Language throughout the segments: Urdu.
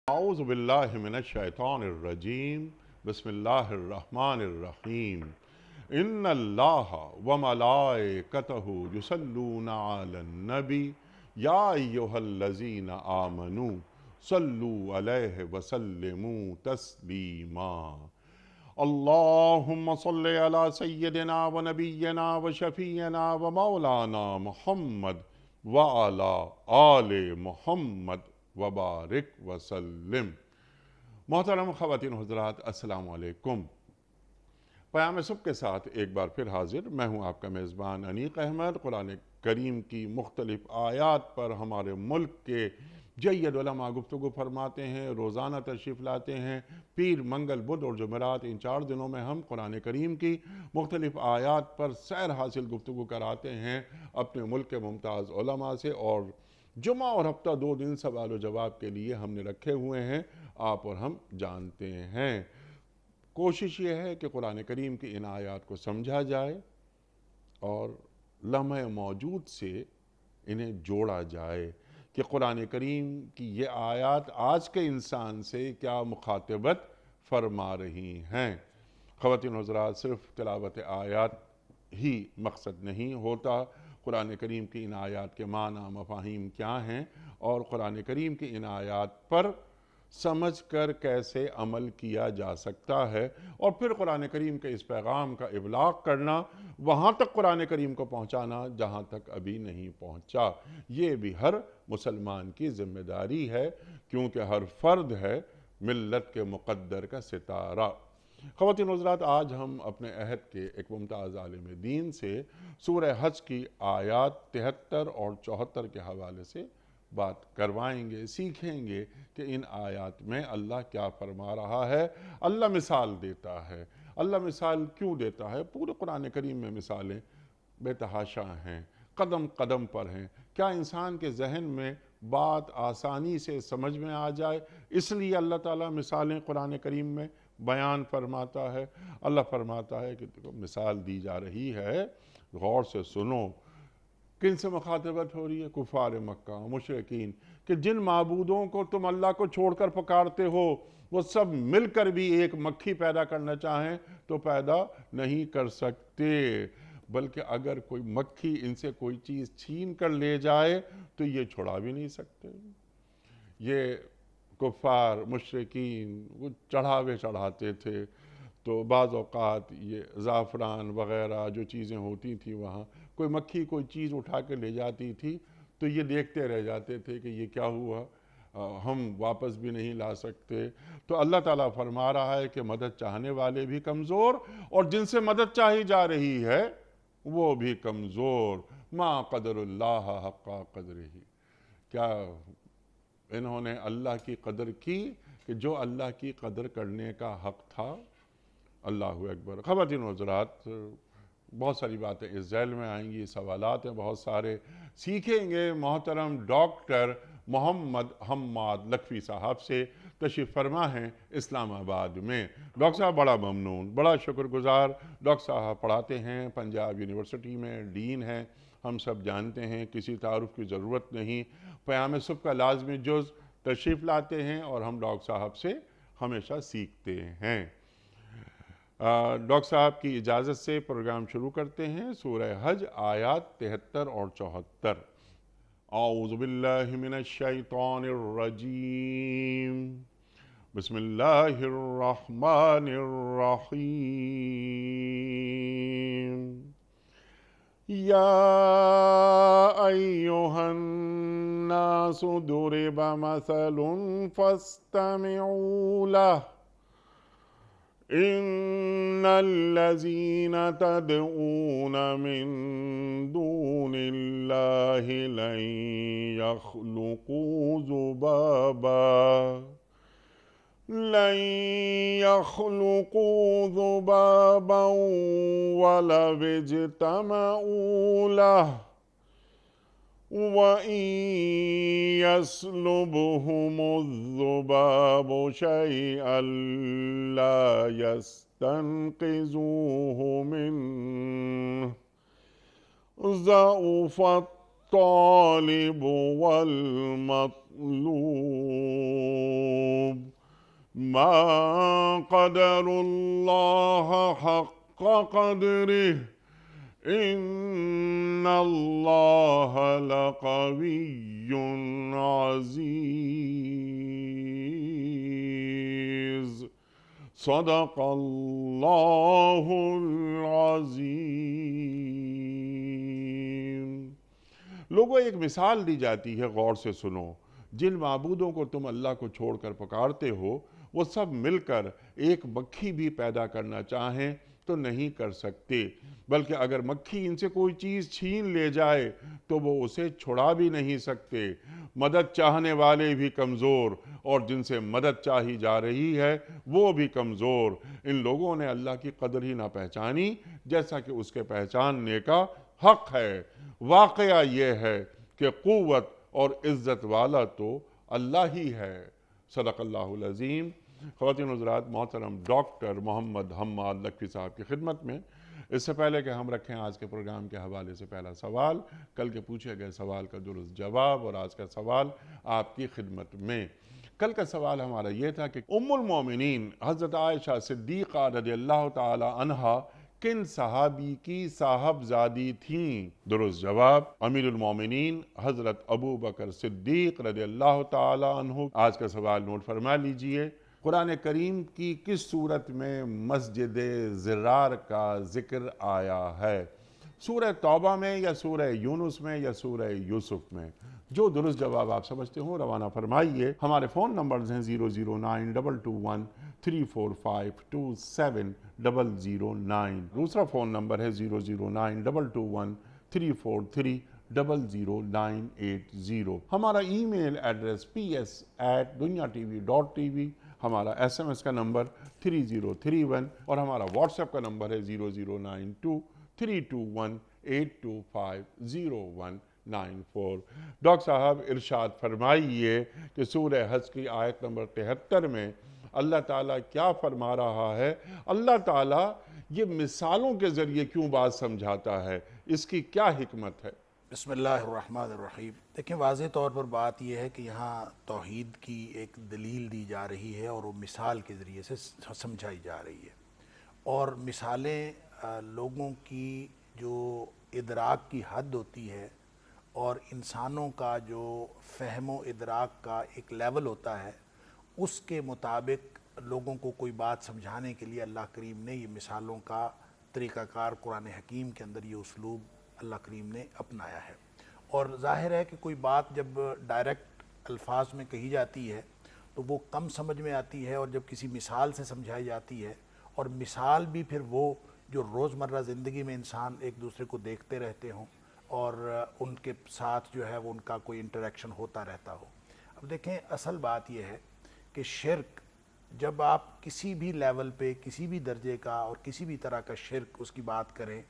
اعوذ باللہ من الشیطان الرجیم بسم اللہ الرحمن الرحیم ان اللہ وملائکتہ یصلون علی النبی یا ایہا الذین آمنوا صلوا علیہ وسلموا تسلیما اللہم صلی علی سیدنا و نبینا و شفیعنا و مولانا محمد وعلی آل محمد وبارک وسلم۔ محترم خواتین و حضرات، السلام علیکم۔ پیام صبح کے ساتھ ایک بار پھر حاضر میں ہوں آپ کا میزبان انیق احمد۔ قرآن کریم کی مختلف آیات پر ہمارے ملک کے جید علماء گفتگو فرماتے ہیں، روزانہ تشریف لاتے ہیں۔ پیر، منگل، بدھ اور جمعرات، ان 4 دنوں میں ہم قرآن کریم کی مختلف آیات پر سیر حاصل گفتگو کراتے ہیں اپنے ملک کے ممتاز علماء سے، اور جمعہ اور ہفتہ 2 دن سوال و جواب کے لیے ہم نے رکھے ہوئے ہیں، آپ اور ہم جانتے ہیں۔ کوشش یہ ہے کہ قرآن کریم کی ان آیات کو سمجھا جائے اور لمحہ موجود سے انہیں جوڑا جائے کہ قرآن کریم کی یہ آیات آج کے انسان سے کیا مخاطبت فرما رہی ہیں۔ خواتین و حضرات، صرف تلاوت آیات ہی مقصد نہیں ہوتا۔ قرآن کریم کی ان آیات کے معنی مفاہیم کیا ہیں اور قرآن کریم کی ان آیات پر سمجھ کر کیسے عمل کیا جا سکتا ہے، اور پھر قرآن کریم کے اس پیغام کا ابلاغ کرنا، وہاں تک قرآن کریم کو پہنچانا جہاں تک ابھی نہیں پہنچا، یہ بھی ہر مسلمان کی ذمہ داری ہے، کیونکہ ہر فرد ہے ملت کے مقدر کا ستارہ۔ خواتین و حضرات، آج ہم اپنے عہد کے ایک ممتاز عالم دین سے سورہ حج کی آیات 73 اور 74 کے حوالے سے بات کروائیں گے، سیکھیں گے کہ ان آیات میں اللہ کیا فرما رہا ہے۔ اللہ مثال دیتا ہے۔ اللہ مثال کیوں دیتا ہے؟ پورے قرآن کریم میں مثالیں بے تحاشا ہیں، قدم قدم پر ہیں۔ کیا انسان کے ذہن میں بات آسانی سے سمجھ میں آ جائے، اس لیے اللہ تعالیٰ مثالیں قرآن کریم میں بیان فرماتا ہے۔ اللہ فرماتا ہے کہ دیکھو مثال دی جا رہی ہے، غور سے سنو۔ کن سے مخاطبت ہو رہی ہے؟ کفار مکہ، مشرکین، کہ جن معبودوں کو تم اللہ کو چھوڑ کر پکارتے ہو وہ سب مل کر بھی ایک مکھی پیدا کرنا چاہیں تو پیدا نہیں کر سکتے، بلکہ اگر کوئی مکھی ان سے کوئی چیز چھین کر لے جائے تو یہ چھڑا بھی نہیں سکتے۔ یہ کفار مشرکین وہ چڑھاوے چڑھاتے تھے، تو بعض اوقات یہ زعفران وغیرہ جو چیزیں ہوتی تھیں، وہاں کوئی مکھی کوئی چیز اٹھا کے لے جاتی تھی تو یہ دیکھتے رہ جاتے تھے کہ یہ کیا ہوا، ہم واپس بھی نہیں لا سکتے۔ تو اللہ تعالیٰ فرما رہا ہے کہ مدد چاہنے والے بھی کمزور، اور جن سے مدد چاہی جا رہی ہے وہ بھی کمزور۔ ما قدر اللہ حق قدرہ، کیا انہوں نے اللہ کی قدر کی کہ جو اللہ کی قدر کرنے کا حق تھا؟ اللہ اکبر۔ خواتین و حضرات، بہت ساری باتیں اس ذیل میں آئیں گی، سوالات ہیں بہت سارے، سیکھیں گے محترم ڈاکٹر محمد حماد لکھوی صاحب سے، تشریف فرما ہیں اسلام آباد میں۔ ڈاکٹر صاحب بڑا ممنون، بڑا شکر گزار۔ ڈاکٹر صاحب پڑھاتے ہیں پنجاب یونیورسٹی میں، ڈین ہیں، ہم سب جانتے ہیں، کسی تعارف کی ضرورت نہیں۔ پیام صبح کا لازمی جز تشریف لاتے ہیں اور ہم ڈاکٹر صاحب سے ہمیشہ سیکھتے ہیں۔ ڈاکٹر صاحب کی اجازت سے پروگرام شروع کرتے ہیں۔ سورہ حج آیات 73 اور 74۔ اعوذ باللہ من الشیطان الرجیم بسم اللہ الرحمن الرحیم۔ یا ایہا الناس ضرب مثل فاستمعوا لہ ان الذین تدعون من دون اللہ لن يخلقوا ذبابا ولو اجتمعوا لہ وَإِن يَسْلُبْهُمُ الذُّبَابُ شَيْئًا لَا يَسْتَنقِذُوهُ مِنْهُ ضَعُفَ الطَّالِبُ وَالْمَطْلُوبُ۔ ما قدروا اللہ حق قدرہ ان اللہ لقوی عزیز صدق اللہ العظیم۔ لوگوں ایک مثال دی جاتی ہے، غور سے سنو۔ جن معبودوں کو تم اللہ کو چھوڑ کر پکارتے ہو وہ سب مل کر ایک مکھی بھی پیدا کرنا چاہیں تو نہیں کر سکتے، بلکہ اگر مکھی ان سے کوئی چیز چھین لے جائے تو وہ اسے چھڑا بھی نہیں سکتے۔ مدد چاہنے والے بھی کمزور اور جن سے مدد چاہی جا رہی ہے وہ بھی کمزور۔ ان لوگوں نے اللہ کی قدر ہی نہ پہچانی جیسا کہ اس کے پہچاننے کا حق ہے۔ واقعہ یہ ہے کہ قوت اور عزت والا تو اللہ ہی ہے۔ صدق اللہ العظیم۔ خواتین حضرات، محترم ڈاکٹر محمد حماد لکھوی صاحب کی خدمت میں، اس سے پہلے کہ ہم رکھیں آج کے پروگرام کے حوالے سے پہلا سوال، کل کے پوچھے گئے سوال کا درست جواب اور آج کا سوال آپ کی خدمت میں۔ کل کا سوال ہمارا یہ تھا کہ ام المومنین حضرت عائشہ صدیقہ رضی اللہ تعالی عنہا کن صحابی کی صاحبزادی تھیں؟ درست جواب امیر المومنین حضرت ابو بکر صدیق رضی اللہ تعالی عنہ۔ آج کا سوال نوٹ فرما لیجئے۔ قرآن کریم کی کس صورت میں مسجد ضرار کا ذکر آیا ہے؟ سورہ توبہ میں یا سورہ یونس میں یا سورہ یوسف میں؟ جو درست جواب آپ سمجھتے ہوں روانہ فرمائیے۔ ہمارے فون نمبرز ہیں 009221345270009، دوسرا فون نمبر ہے 0092234300980۔ ہمارا ای میل ایڈریس ps@dunyatv.tv، ہمارا SMS کا نمبر 3031 اور ہمارا واٹس ایپ کا نمبر ہے 0092321825019۔ ڈاکٹر صاحب ارشاد فرمائیے کہ سورہ حج کی آیت نمبر 73 میں اللہ تعالیٰ کیا فرما رہا ہے؟ اللہ تعالیٰ یہ مثالوں کے ذریعے کیوں بات سمجھاتا ہے؟ اس کی کیا حکمت ہے؟ بسم اللہ الرحمن الرحیم۔ دیکھیں، واضح طور پر بات یہ ہے کہ یہاں توحید کی ایک دلیل دی جا رہی ہے اور وہ مثال کے ذریعے سے سمجھائی جا رہی ہے، اور مثالیں لوگوں کی جو ادراک کی حد ہوتی ہے اور انسانوں کا جو فہم و ادراک کا ایک لیول ہوتا ہے اس کے مطابق لوگوں کو کوئی بات سمجھانے کے لیے اللہ کریم نے یہ مثالوں کا طریقہ کار قرآن حکیم کے اندر یہ اسلوب اللہ کریم نے اپنایا ہے۔ اور ظاہر ہے کہ کوئی بات جب ڈائریکٹ الفاظ میں کہی جاتی ہے تو وہ کم سمجھ میں آتی ہے، اور جب کسی مثال سے سمجھائی جاتی ہے، اور مثال بھی پھر وہ جو روزمرہ زندگی میں انسان ایک دوسرے کو دیکھتے رہتے ہوں اور ان کے ساتھ جو ہے وہ ان کا کوئی انٹریکشن ہوتا رہتا ہو۔ اب دیکھیں، اصل بات یہ ہے کہ شرک جب آپ کسی بھی لیول پہ کسی بھی درجے کا اور کسی بھی طرح کا شرک اس کی بات کریں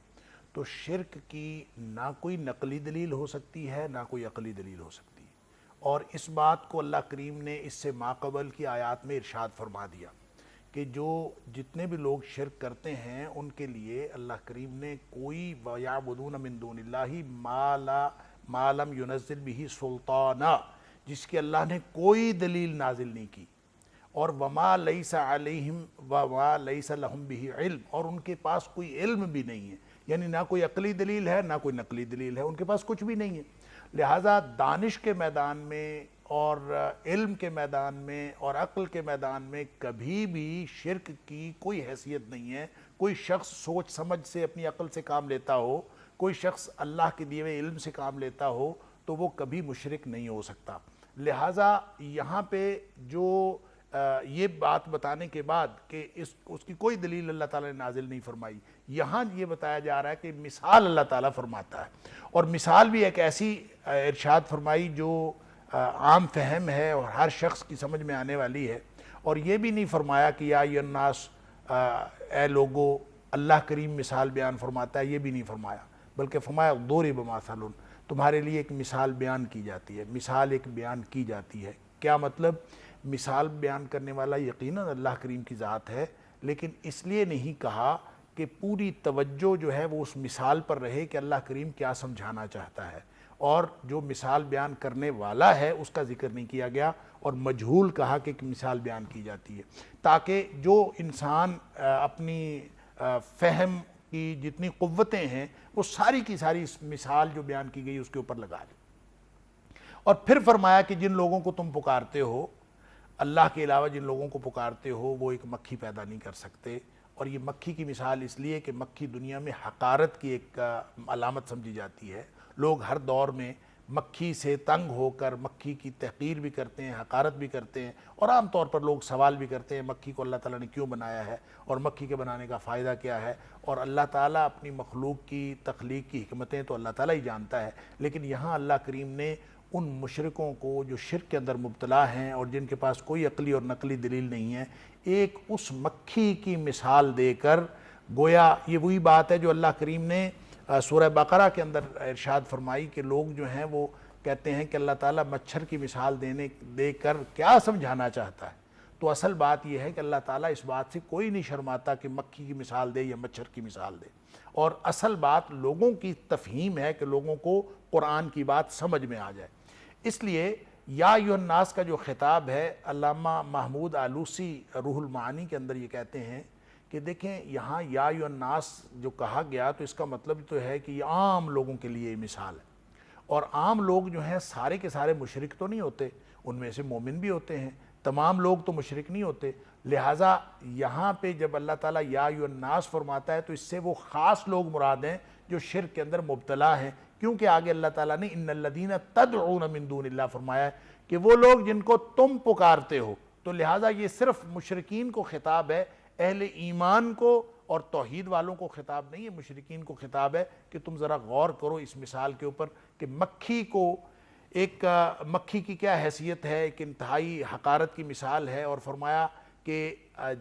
تو شرک کی نہ کوئی نقلی دلیل ہو سکتی ہے نہ کوئی عقلی دلیل ہو سکتی ہے، اور اس بات کو اللہ کریم نے اس سے ماقبل کی آیات میں ارشاد فرما دیا کہ جو جتنے بھی لوگ شرک کرتے ہیں ان کے لیے اللہ کریم نے کوئی وَيَعْبُدُونَ مِن دُونِ اللَّهِ مَا لَمْ يُنَزِّلْ بِهِ سُلْطَانًا، جس کی اللہ نے کوئی دلیل نازل نہیں کی، اور وَمَا لَيْسَ عَلَيْهِمْ وَمَا لَيْسَ لَهُمْ بِهِ عِلْم، اور ان کے پاس کوئی علم بھی نہیں ہے، یعنی نہ کوئی عقلی دلیل ہے نہ کوئی نقلی دلیل ہے، ان کے پاس کچھ بھی نہیں ہے۔ لہٰذا دانش کے میدان میں اور علم کے میدان میں اور عقل کے میدان میں کبھی بھی شرک کی کوئی حیثیت نہیں ہے۔ کوئی شخص سوچ سمجھ سے اپنی عقل سے کام لیتا ہو، کوئی شخص اللہ کے دیے ہوئے علم سے کام لیتا ہو تو وہ کبھی مشرک نہیں ہو سکتا۔ لہٰذا یہاں پہ جو یہ بات بتانے کے بعد کہ اس کی کوئی دلیل اللہ تعالیٰ نے نازل نہیں فرمائی، یہاں یہ بتایا جا رہا ہے کہ مثال اللہ تعالیٰ فرماتا ہے، اور مثال بھی ایک ایسی ارشاد فرمائی جو عام فہم ہے اور ہر شخص کی سمجھ میں آنے والی ہے، اور یہ بھی نہیں فرمایا کہ یا ایھا الناس، اے لوگو، اللہ کریم مثال بیان فرماتا ہے، یہ بھی نہیں فرمایا، بلکہ فرمایا ضُرِبَ مَثَلٌ، تمہارے لیے ایک مثال بیان کی جاتی ہے، مثال ایک بیان کی جاتی ہے۔ کیا مطلب؟ مثال بیان کرنے والا یقیناً اللہ کریم کی ذات ہے، لیکن اس لیے نہیں کہا کہ پوری توجہ جو ہے وہ اس مثال پر رہے کہ اللہ کریم کیا سمجھانا چاہتا ہے، اور جو مثال بیان کرنے والا ہے اس کا ذکر نہیں کیا گیا، اور مجہول کہا کہ ایک مثال بیان کی جاتی ہے، تاکہ جو انسان اپنی فہم کی جتنی قوتیں ہیں وہ ساری کی ساری اس مثال جو بیان کی گئی اس کے اوپر لگا لیں۔ اور پھر فرمایا کہ جن لوگوں کو تم پکارتے ہو، اللہ کے علاوہ جن لوگوں کو پکارتے ہو، وہ ایک مکھی پیدا نہیں کر سکتے۔ اور یہ مکھی کی مثال اس لیے کہ مکھی دنیا میں حقارت کی ایک علامت سمجھی جاتی ہے۔ لوگ ہر دور میں مکھی سے تنگ ہو کر مکھی کی تحقیر بھی کرتے ہیں، حقارت بھی کرتے ہیں، اور عام طور پر لوگ سوال بھی کرتے ہیں مکھی کو اللہ تعالیٰ نے کیوں بنایا ہے، اور مکھی کے بنانے کا فائدہ کیا ہے، اور اللہ تعالیٰ اپنی مخلوق کی تخلیق کی حکمتیں تو اللہ تعالیٰ ہی جانتا ہے۔ لیکن یہاں اللہ کریم نے ان مشرکوں کو جو شرک کے اندر مبتلا ہیں اور جن کے پاس کوئی عقلی اور نقلی دلیل نہیں ہے، ایک اس مکھی کی مثال دے کر، گویا یہ وہی بات ہے جو اللہ کریم نے سورہ بقرہ کے اندر ارشاد فرمائی کہ لوگ جو ہیں وہ کہتے ہیں کہ اللہ تعالیٰ مچھر کی مثال دے کر کیا سمجھانا چاہتا ہے۔ تو اصل بات یہ ہے کہ اللہ تعالیٰ اس بات سے کوئی نہیں شرماتا کہ مکھی کی مثال دے یا مچھر کی مثال دے، اور اصل بات لوگوں کی تفہیم ہے کہ لوگوں کو قرآن کی بات سمجھ میں آ جائے۔ اس لیے یا ایھا الناس کا جو خطاب ہے، علامہ محمود آلوسی روح المعانی کے اندر یہ کہتے ہیں کہ دیکھیں یہاں یا ایھا الناس جو کہا گیا تو اس کا مطلب تو ہے کہ یہ عام لوگوں کے لیے مثال ہے، اور عام لوگ جو ہیں سارے کے سارے مشرک تو نہیں ہوتے، ان میں سے مومن بھی ہوتے ہیں، تمام لوگ تو مشرک نہیں ہوتے۔ لہٰذا یہاں پہ جب اللہ تعالیٰ یا ایھا الناس فرماتا ہے تو اس سے وہ خاص لوگ مراد ہیں جو شرک کے اندر مبتلا ہیں، کیونکہ آگے اللہ تعالیٰ نے ان الذین تدعون من دون اللہ فرمایا ہے کہ وہ لوگ جن کو تم پکارتے ہو، تو لہٰذا یہ صرف مشرکین کو خطاب ہے، اہل ایمان کو اور توحید والوں کو خطاب نہیں ہے، مشرکین کو خطاب ہے کہ تم ذرا غور کرو اس مثال کے اوپر کہ مکھی کو ایک مکھی کی کیا حیثیت ہے، ایک انتہائی حقارت کی مثال ہے، اور فرمایا کہ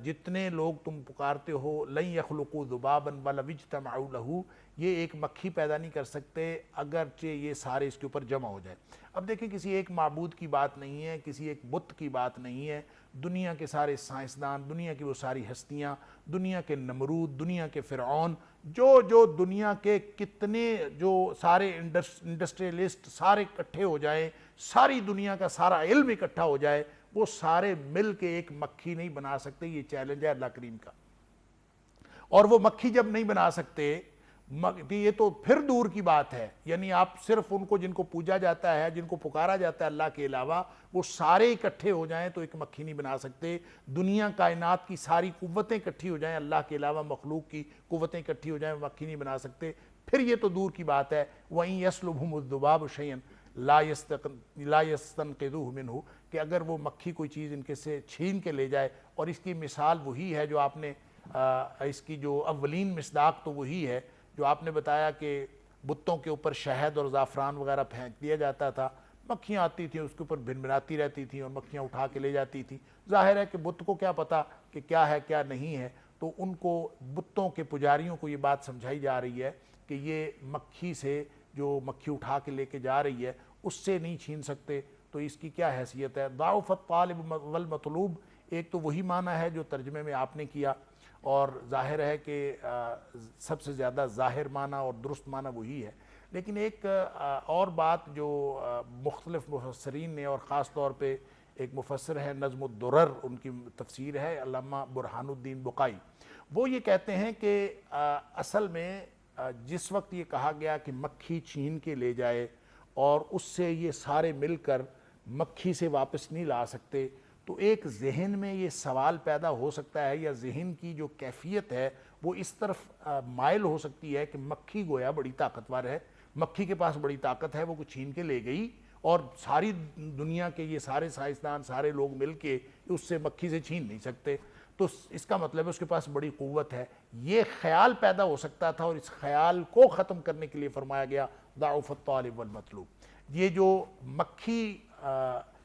جتنے لوگ تم پکارتے ہو لن یخلقوا ذبابا ولو اجتمعوا لہ، یہ ایک مکھی پیدا نہیں کر سکتے اگرچہ یہ سارے اس کے اوپر جمع ہو جائیں۔ اب دیکھیں کسی ایک معبود کی بات نہیں ہے، کسی ایک بت کی بات نہیں ہے، دنیا کے سارے سائنسدان، دنیا کی وہ ساری ہستیاں، دنیا کے نمرود، دنیا کے فرعون، جو دنیا کے کتنے جو سارے انڈسٹریلسٹ سارے اکٹھے ہو جائیں، ساری دنیا کا سارا علم اکٹھا ہو جائے، وہ سارے مل کے ایک مکھی نہیں بنا سکتے۔ یہ چیلنج ہے اللہ کریم کا، اور وہ مکھی جب نہیں بنا سکتے یہ تو پھر دور کی بات ہے، یعنی آپ صرف ان کو جن کو پوجا جاتا ہے، جن کو پکارا جاتا ہے اللہ کے علاوہ، وہ سارے اکٹھے ہو جائیں تو ایک مکھی نہیں بنا سکتے۔ دنیا کائنات کی ساری قوتیں اکٹھی ہو جائیں، اللہ کے علاوہ مخلوق کی قوتیں اکٹھی ہو جائیں، مکھی نہیں بنا سکتے، پھر یہ تو دور کی بات ہے۔ وَإِن يَسْلُبْهُمُ الذُّبَابُ شَيْئًا لَا يَسْتَنقِذُوهُ مِنْهُ، کہ اگر وہ مکھی کوئی چیز ان کے سے چھین کے لے جائے، اور اس کی مثال وہی ہے جو آپ نے اس کی جو اولین مصداق تو وہی ہے جو آپ نے بتایا کہ بتوں کے اوپر شہد اور زعفران وغیرہ پھینک دیا جاتا تھا، مکھیاں آتی تھیں اس کے اوپر بھنبھناتی رہتی تھیں اور مکھیاں اٹھا کے لے جاتی تھیں۔ ظاہر ہے کہ بت کو کیا پتہ کہ کیا ہے کیا نہیں ہے، تو ان کو بتوں کے پجاریوں کو یہ بات سمجھائی جا رہی ہے کہ یہ مکھی سے جو مکھی اٹھا کے لے کے جا رہی ہے اس سے نہیں چھین سکتے، تو اس کی کیا حیثیت ہے۔ ضعف الطالب والمطلوب، ایک تو وہی معنی ہے جو ترجمے میں آپ نے کیا، اور ظاہر ہے کہ سب سے زیادہ ظاہر معنی اور درست معنی وہی ہے۔ لیکن ایک اور بات جو مختلف مفسرین نے، اور خاص طور پہ ایک مفسر ہے نظم الدرر، ان کی تفسیر ہے علامہ برہان الدین بقائی، وہ یہ کہتے ہیں کہ اصل میں جس وقت یہ کہا گیا کہ مکھی چھین کے لے جائے اور اس سے یہ سارے مل کر مکھی سے واپس نہیں لا سکتے، تو ایک ذہن میں یہ سوال پیدا ہو سکتا ہے، یا ذہن کی جو کیفیت ہے وہ اس طرف مائل ہو سکتی ہے کہ مکھی گویا بڑی طاقتور ہے، مکھی کے پاس بڑی طاقت ہے، وہ کچھ چھین کے لے گئی، اور ساری دنیا کے یہ سارے سائنسدان سارے لوگ مل کے اس سے مکھی سے چھین نہیں سکتے، تو اس کا مطلب ہے اس کے پاس بڑی قوت ہے۔ یہ خیال پیدا ہو سکتا تھا، اور اس خیال کو ختم کرنے کے لیے فرمایا گیا ضعف الطالب والمطلوب۔ یہ جو مکھی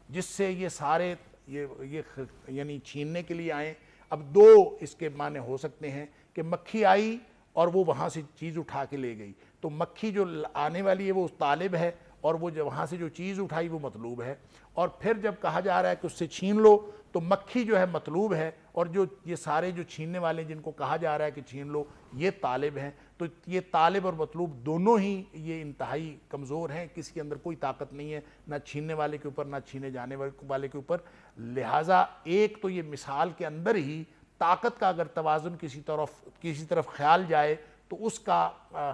جس سے یہ سارے یعنی چھیننے کے لیے آئیں، اب دو اس کے معنی ہو سکتے ہیں کہ مکھی آئی اور وہ وہاں سے چیز اٹھا کے لے گئی، تو مکھی جو آنے والی ہے وہ طالب ہے، اور وہ جو وہاں سے جو چیز اٹھائی وہ مطلوب ہے، اور پھر جب کہا جا رہا ہے کہ اس سے چھین لو تو مکھی جو ہے مطلوب ہے، اور جو یہ سارے جو چھیننے والے جن کو کہا جا رہا ہے کہ چھین لو یہ طالب ہیں۔ تو تو یہ طالب اور مطلوب دونوں ہی یہ انتہائی کمزور ہیں، کسی کے اندر کوئی طاقت نہیں ہے، نہ چھیننے والے کے اوپر نہ چھینے جانے والے کے اوپر. لہٰذا ایک تو یہ مثال کے اندر ہی طاقت کا اگر توازن کسی طرف خیال جائے تو اس کا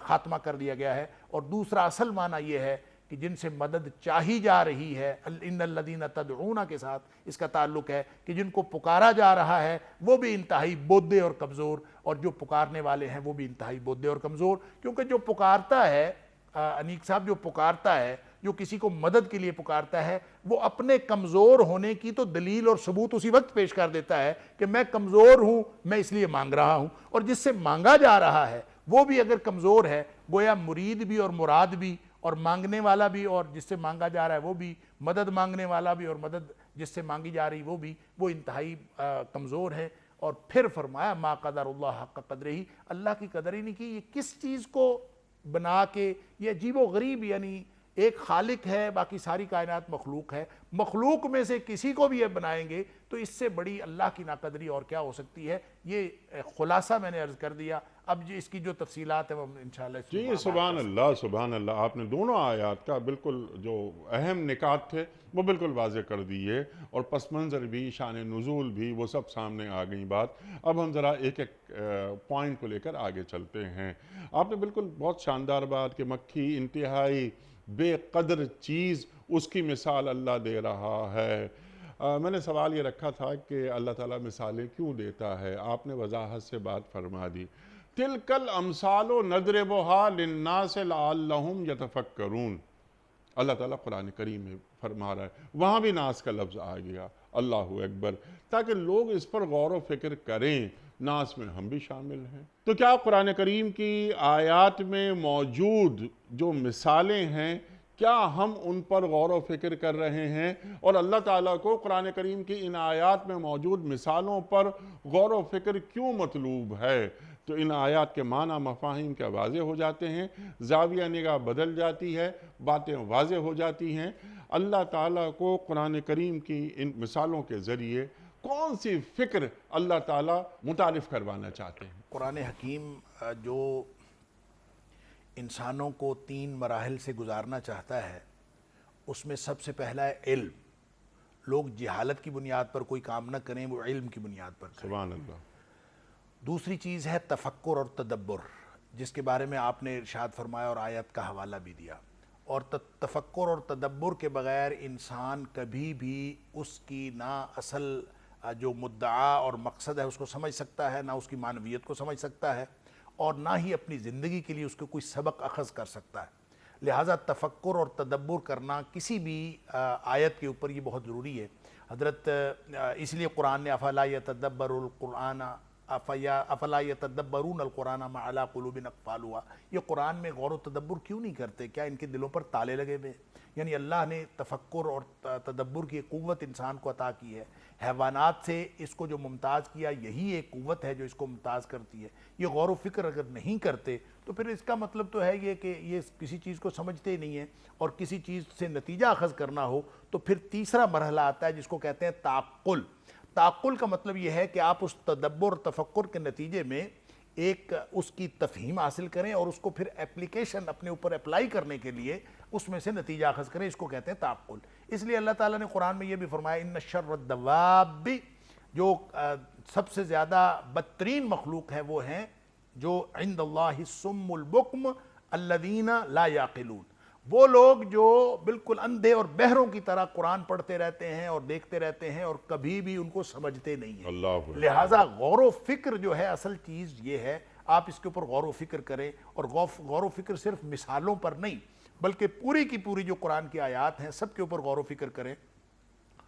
خاتمہ کر دیا گیا ہے. اور دوسرا اصل معنی یہ ہے کہ جن سے مدد چاہی جا رہی ہے، ان الذین تدعون کے ساتھ اس کا تعلق ہے کہ جن کو پکارا جا رہا ہے وہ بھی انتہائی بودے اور کمزور، اور جو پکارنے والے ہیں وہ بھی انتہائی بودے اور کمزور. کیونکہ جو پکارتا ہے انیق صاحب، جو پکارتا ہے، جو کسی کو مدد کے لیے پکارتا ہے، وہ اپنے کمزور ہونے کی تو دلیل اور ثبوت اسی وقت پیش کر دیتا ہے کہ میں کمزور ہوں، میں اس لیے مانگ رہا ہوں. اور جس سے مانگا جا رہا ہے وہ بھی اگر کمزور ہے، گویا مرید بھی اور مراد بھی اور مانگنے والا بھی اور جس سے مانگا جا رہا ہے وہ بھی، مدد مانگنے والا بھی اور مدد جس سے مانگی جا رہی وہ بھی، وہ انتہائی کمزور ہے. اور پھر فرمایا ما قدر اللہ حق قدرہ، اللہ کی قدر ہی نہیں کی. یہ کس چیز کو بنا کے، یہ عجیب و غریب، یعنی ایک خالق ہے، باقی ساری کائنات مخلوق ہے، مخلوق میں سے کسی کو بھی یہ بنائیں گے تو اس سے بڑی اللہ کی ناقدری اور کیا ہو سکتی ہے. یہ خلاصہ میں نے عرض کر دیا. اب اس کی جو تفصیلات ہیں وہ انشاءاللہ اس جی میں سبحان اللہ سبحان اللہ. آپ نے دونوں آیات کا بالکل جو اہم نکات تھے وہ بالکل واضح کر دیے، اور پس منظر بھی، شان نزول بھی، وہ سب سامنے آ گئی بات. اب ہم ذرا ایک ایک پوائنٹ کو لے کر آگے چلتے ہیں. آپ نے بالکل بہت شاندار بات کہ مکھی انتہائی بے قدر چیز، اس کی مثال اللہ دے رہا ہے. میں نے سوال یہ رکھا تھا کہ اللہ تعالیٰ مثالیں کیوں دیتا ہے؟ آپ نے وضاحت سے بات فرما دی. تِلْكَ الْأَمْثَالُ نَضْرِبُهَا لِلنَّاسِ لَعَلَّهُمْ يَتَفَكَّرُونَ. اللہ تعالیٰ قرآن کریم میں فرما رہا ہے، وہاں بھی ناس کا لفظ آ گیا، اللہ اکبر، تاکہ لوگ اس پر غور و فکر کریں. ناس میں ہم بھی شامل ہیں. تو کیا قرآن کریم کی آیات میں موجود جو مثالیں ہیں، کیا ہم ان پر غور و فکر کر رہے ہیں؟ اور اللہ تعالیٰ کو قرآن کریم کی ان آیات میں موجود مثالوں پر غور و فکر کیوں مطلوب ہے؟ تو ان آیات کے معنی مفاہیم کیا واضح ہو جاتے ہیں، زاویہ نگاہ بدل جاتی ہے، باتیں واضح ہو جاتی ہیں. اللہ تعالیٰ کو قرآن کریم کی ان مثالوں کے ذریعے کون سی فکر اللہ تعالیٰ متعارف کروانا چاہتے ہیں؟ قرآن حکیم جو انسانوں کو 3 مراحل سے گزارنا چاہتا ہے، اس میں سب سے پہلا ہے علم. لوگ جہالت کی بنیاد پر کوئی کام نہ کریں، وہ علم کی بنیاد پر کریں. سبحان اللہ. دوسری چیز ہے تفکر اور تدبر، جس کے بارے میں آپ نے ارشاد فرمایا اور آیت کا حوالہ بھی دیا. اور تفکر اور تدبر کے بغیر انسان کبھی بھی اس کی نہ اصل جو مدعا اور مقصد ہے اس کو سمجھ سکتا ہے، نہ اس کی معنویت کو سمجھ سکتا ہے، اور نہ ہی اپنی زندگی کے لیے اس کو کوئی سبق اخذ کر سکتا ہے. لہٰذا تفکر اور تدبر کرنا کسی بھی آیت کے اوپر یہ بہت ضروری ہے. حضرت اس لیے قرآن نے افلا یتدبر القرآن افلا یتدبرون القرآن ما علی قلوب اقفالها، یہ قرآن میں غور و تدبر کیوں نہیں کرتے؟ کیا ان کے دلوں پر تالے لگے ہوئے؟ یعنی اللہ نے تفکر اور تدبر کی ایک قوت انسان کو عطا کی ہے. حیوانات سے اس کو جو ممتاز کیا، یہی ایک قوت ہے جو اس کو ممتاز کرتی ہے. یہ غور و فکر اگر نہیں کرتے تو پھر اس کا مطلب تو ہے یہ کہ یہ کسی چیز کو سمجھتے نہیں ہیں. اور کسی چیز سے نتیجہ اخذ کرنا ہو تو پھر تیسرا مرحلہ آتا ہے جس کو کہتے ہیں تعقل. تعقل کا مطلب یہ ہے کہ آپ اس تدبر اور تفکر کے نتیجے میں ایک اس کی تفہیم حاصل کریں اور اس کو پھر اپلیکیشن اپنے اوپر اپلائی کرنے کے لیے اس میں سے نتیجہ اخذ کریں. اس کو کہتے ہیں تعقل. اس لیے اللہ تعالیٰ نے قرآن میں یہ بھی فرمایا ان شر الدواب، جو سب سے زیادہ بدترین مخلوق ہے وہ ہیں جو عند اللہ الصم البکم الذین لا یعقلون، وہ لوگ جو بالکل اندھے اور بہروں کی طرح قرآن پڑھتے رہتے ہیں اور دیکھتے رہتے ہیں اور کبھی بھی ان کو سمجھتے نہیں ہیں. لہٰذا غور و فکر جو ہے اصل چیز یہ ہے، آپ اس کے اوپر غور و فکر کریں. اور غور و فکر صرف مثالوں پر نہیں بلکہ پوری کی پوری جو قرآن کی آیات ہیں سب کے اوپر غور و فکر کریں.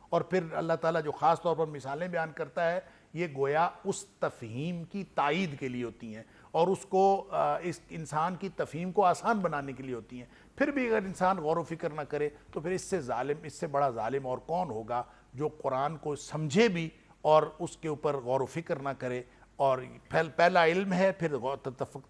اور پھر اللہ تعالیٰ جو خاص طور پر مثالیں بیان کرتا ہے یہ گویا اس تفہیم کی تائید کے لیے ہوتی ہیں اور اس کو اس انسان کی تفہیم کو آسان بنانے کے لیے ہوتی ہیں. پھر بھی اگر انسان غور و فکر نہ کرے تو پھر اس سے بڑا ظالم اور کون ہوگا جو قرآن کو سمجھے بھی اور اس کے اوپر غور و فکر نہ کرے اور پہلا علم ہے، پھر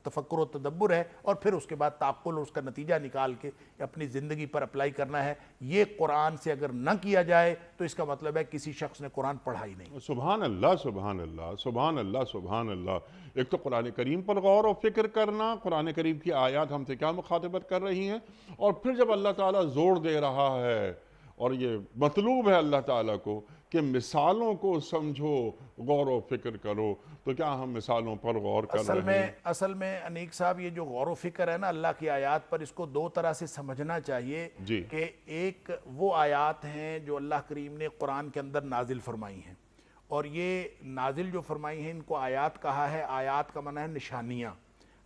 تفکر و تدبر ہے، اور پھر اس کے بعد تعقل اور اس کا نتیجہ نکال کے اپنی زندگی پر اپلائی کرنا ہے۔ یہ قرآن سے اگر نہ کیا جائے تو اس کا مطلب ہے کسی شخص نے قرآن پڑھا ہی نہیں۔ سبحان اللہ، سبحان اللہ، سبحان اللہ، سبحان اللہ۔ ایک تو قرآن کریم پر غور و فکر کرنا، قرآن کریم کی آیات ہم سے کیا مخاطبت کر رہی ہیں، اور پھر جب اللہ تعالیٰ زور دے رہا ہے اور یہ مطلوب ہے اللہ تعالیٰ کو کہ مثالوں کو سمجھو، غور و فکر کرو، تو کیا ہم مثالوں پر غور کر رہے ہیں؟ اصل میں انیک صاحب، یہ جو غور و فکر ہے نا اللہ کی آیات پر، اس کو دو طرح سے سمجھنا چاہیے جی کہ ایک وہ آیات ہیں جو اللہ کریم نے قرآن کے اندر نازل فرمائی ہیں، اور یہ نازل جو فرمائی ہیں ان کو آیات کہا ہے۔ آیات کا معنی ہے نشانیاں،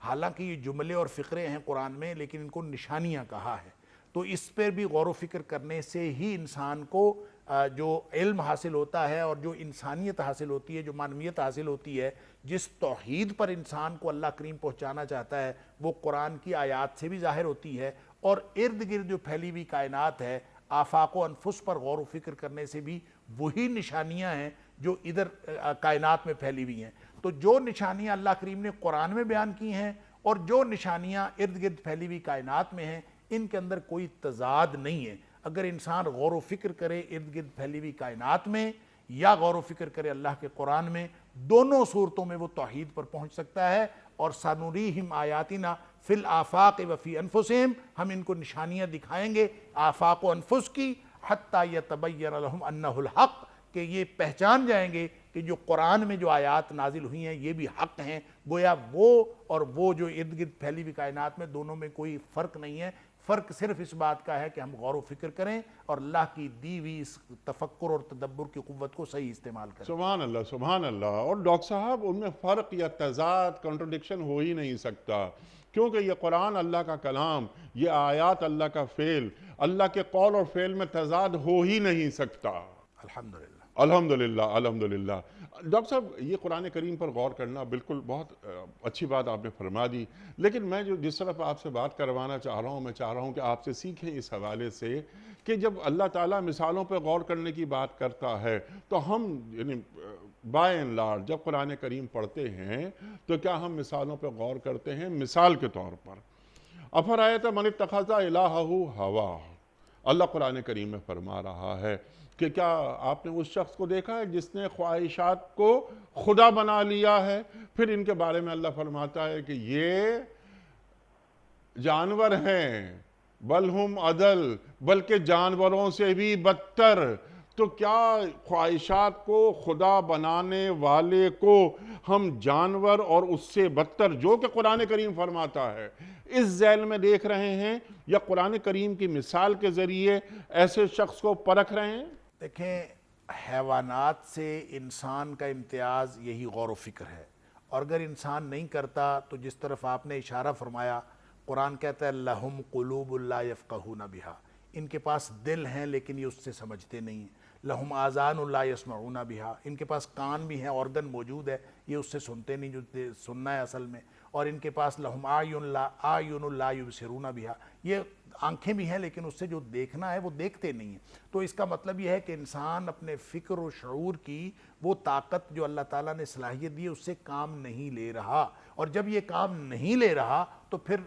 حالانکہ یہ جملے اور فقرے ہیں قرآن میں، لیکن ان کو نشانیاں کہا ہے۔ تو اس پر بھی غور و فکر کرنے سے ہی انسان کو جو علم حاصل ہوتا ہے اور جو انسانیت حاصل ہوتی ہے، جو معنویت حاصل ہوتی ہے، جس توحید پر انسان کو اللہ کریم پہنچانا چاہتا ہے، وہ قرآن کی آیات سے بھی ظاہر ہوتی ہے، اور ارد گرد جو پھیلی ہوئی کائنات ہے، آفاق و انفس پر غور و فکر کرنے سے بھی وہی نشانیاں ہیں جو ادھر کائنات میں پھیلی ہوئی ہیں۔ تو جو نشانیاں اللہ کریم نے قرآن میں بیان کی ہیں اور جو نشانیاں ارد گرد پھیلی ہوئی کائنات میں ہیں، ان کے اندر کوئی تضاد نہیں ہے۔ اگر انسان غور و فکر کرے ارد گرد پھیلی ہوئی کائنات میں یا غور و فکر کرے اللہ کے قرآن میں، دونوں صورتوں میں وہ توحید پر پہنچ سکتا ہے۔ اور سنریہم آیاتنا فی الآفاق وفی انفسہم، ہم ان کو نشانیاں دکھائیں گے آفاق و انفس کی، حتی یتبین لہم انہ الحق، کہ یہ پہچان جائیں گے کہ جو قرآن میں جو آیات نازل ہوئی ہیں یہ بھی حق ہیں۔ گویا وہ اور وہ جو ارد گرد پھیلی ہوئی کائنات میں، دونوں میں کوئی فرق نہیں ہے۔ فرق صرف اس بات کا ہے کہ ہم غور و فکر کریں اور اللہ کی دی ہوئی اس تفکر اور تدبر کی قوت کو صحیح استعمال کریں۔ سبحان اللہ، سبحان اللہ۔ اور ڈاکٹر صاحب، ان میں فرق یا تضاد، کنٹرڈکشن ہو ہی نہیں سکتا، کیونکہ یہ قرآن اللہ کا کلام، یہ آیات اللہ کا فعل، اللہ کے قول اور فعل میں تضاد ہو ہی نہیں سکتا۔ الحمدللہ، الحمدللہ، الحمدللہ۔ ڈاکٹر صاحب، یہ قرآن کریم پر غور کرنا بالکل بہت اچھی بات آپ نے فرما دی، لیکن میں جس طرف آپ سے بات کروانا چاہ رہا ہوں، میں چاہ رہا ہوں کہ آپ سے سیکھیں اس حوالے سے کہ جب اللہ تعالیٰ مثالوں پہ غور کرنے کی بات کرتا ہے تو ہم یعنی بائی اینڈ لارج جب قرآن کریم پڑھتے ہیں تو کیا ہم مثالوں پہ غور کرتے ہیں؟ مثال کے طور پر افرأیت من اتخذ الہہ ہواہ، اللہ قرآن کریم میں فرما رہا ہے کہ کیا آپ نے اس شخص کو دیکھا ہے جس نے خواہشات کو خدا بنا لیا ہے؟ پھر ان کے بارے میں اللہ فرماتا ہے کہ یہ جانور ہیں، بل ہم اضل، بلکہ جانوروں سے بھی بدتر۔ تو کیا خواہشات کو خدا بنانے والے کو ہم جانور اور اس سے بدتر، جو کہ قرآن کریم فرماتا ہے، اس ذیل میں دیکھ رہے ہیں، یا قرآن کریم کی مثال کے ذریعے ایسے شخص کو پرکھ رہے ہیں؟ دیکھیں، حیوانات سے انسان کا امتیاز یہی غور و فکر ہے، اور اگر انسان نہیں کرتا تو جس طرف آپ نے اشارہ فرمایا، قرآن کہتا ہے لہم قلوب لا یفقہون بہا، ان کے پاس دل ہیں لیکن یہ اس سے سمجھتے نہیں ہیں۔ لہم آذان لا یسمعون بہا، ان کے پاس کان بھی ہیں، آرگن موجود ہے، یہ اس سے سنتے نہیں جو سننا ہے اصل میں۔ اور ان کے پاس لہم اعین لا یبصرون بہا، یہ آنکھیں بھی ہیں لیکن اس سے جو دیکھنا ہے وہ دیکھتے نہیں ہیں۔ تو اس کا مطلب یہ ہے کہ انسان اپنے فکر و شعور کی وہ طاقت جو اللہ تعالیٰ نے صلاحیت دی ہے اس سے کام نہیں لے رہا، اور جب یہ کام نہیں لے رہا تو پھر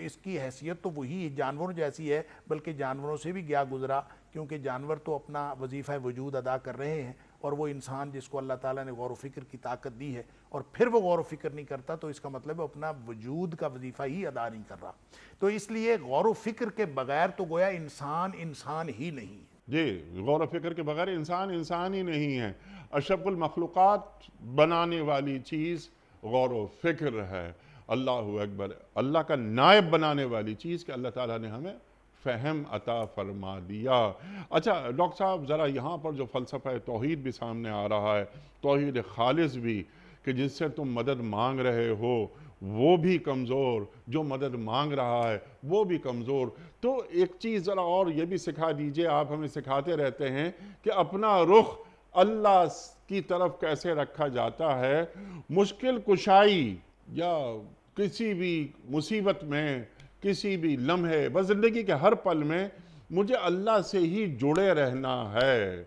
اس کی حیثیت تو وہی جانوروں جیسی ہے، بلکہ جانوروں سے بھی گیا گزرا، کیونکہ جانور تو اپنا وظیفہ وجود ادا کر رہے ہیں، اور وہ انسان جس کو اللہ تعالیٰ نے غور و فکر کی طاقت دی ہے اور پھر وہ غور و فکر نہیں کرتا، تو اس کا مطلب ہے اپنا وجود کا وظیفہ ہی ادا نہیں کر رہا۔ تو اس لیے غور و فکر کے بغیر تو گویا انسان ہی نہیں ہے۔ جی، غور و فکر کے بغیر انسان ہی نہیں ہے۔ اشرف المخلوقات بنانے والی چیز غور و فکر ہے۔ اللہ اکبر، اللہ کا نائب بنانے والی چیز کہ اللہ تعالیٰ نے ہمیں فہم عطا فرما دیا۔ اچھا ڈاکٹر صاحب، ذرا یہاں پر جو فلسفہ توحید بھی سامنے آ رہا ہے، توحید خالص بھی، کہ جس سے تم مدد مانگ رہے ہو وہ بھی کمزور، جو مدد مانگ رہا ہے وہ بھی کمزور۔ تو ایک چیز ذرا اور یہ بھی سکھا دیجئے، آپ ہمیں سکھاتے رہتے ہیں کہ اپنا رخ اللہ کی طرف کیسے رکھا جاتا ہے۔ مشکل کشائی یا کسی بھی مصیبت میں، کسی بھی لمحے، بس زندگی کے ہر پل میں مجھے اللہ سے ہی جڑے رہنا ہے۔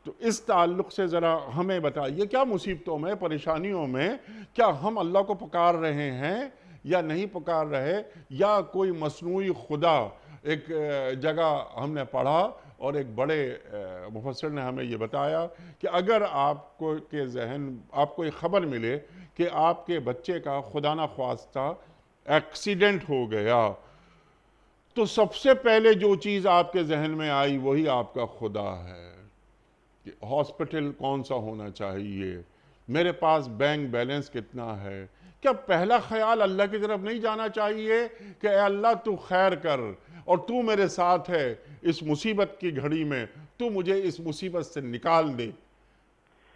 تو اس تعلق سے ذرا ہمیں بتائیے، کیا مصیبتوں میں، پریشانیوں میں، کیا ہم اللہ کو پکار رہے ہیں یا نہیں پکار رہے، یا کوئی مصنوعی خدا؟ ایک جگہ ہم نے پڑھا اور ایک بڑے مفسر نے ہمیں یہ بتایا کہ اگر آپ کو کے ذہن آپ کو ایک خبر ملے کہ آپ کے بچے کا خدا نخواستہ ایکسیڈنٹ ہو گیا، تو سب سے پہلے جو چیز آپ کے ذہن میں آئی وہی آپ کا خدا ہے، کہ ہاسپٹل کون سا ہونا چاہیے، میرے پاس بینک بیلنس کتنا ہے؟ کیا پہلا خیال اللہ کی طرف نہیں جانا چاہیے کہ اے اللہ تو خیر کر، اور تو میرے ساتھ ہے اس مصیبت کی گھڑی میں، تو مجھے اس مصیبت سے نکال دے؟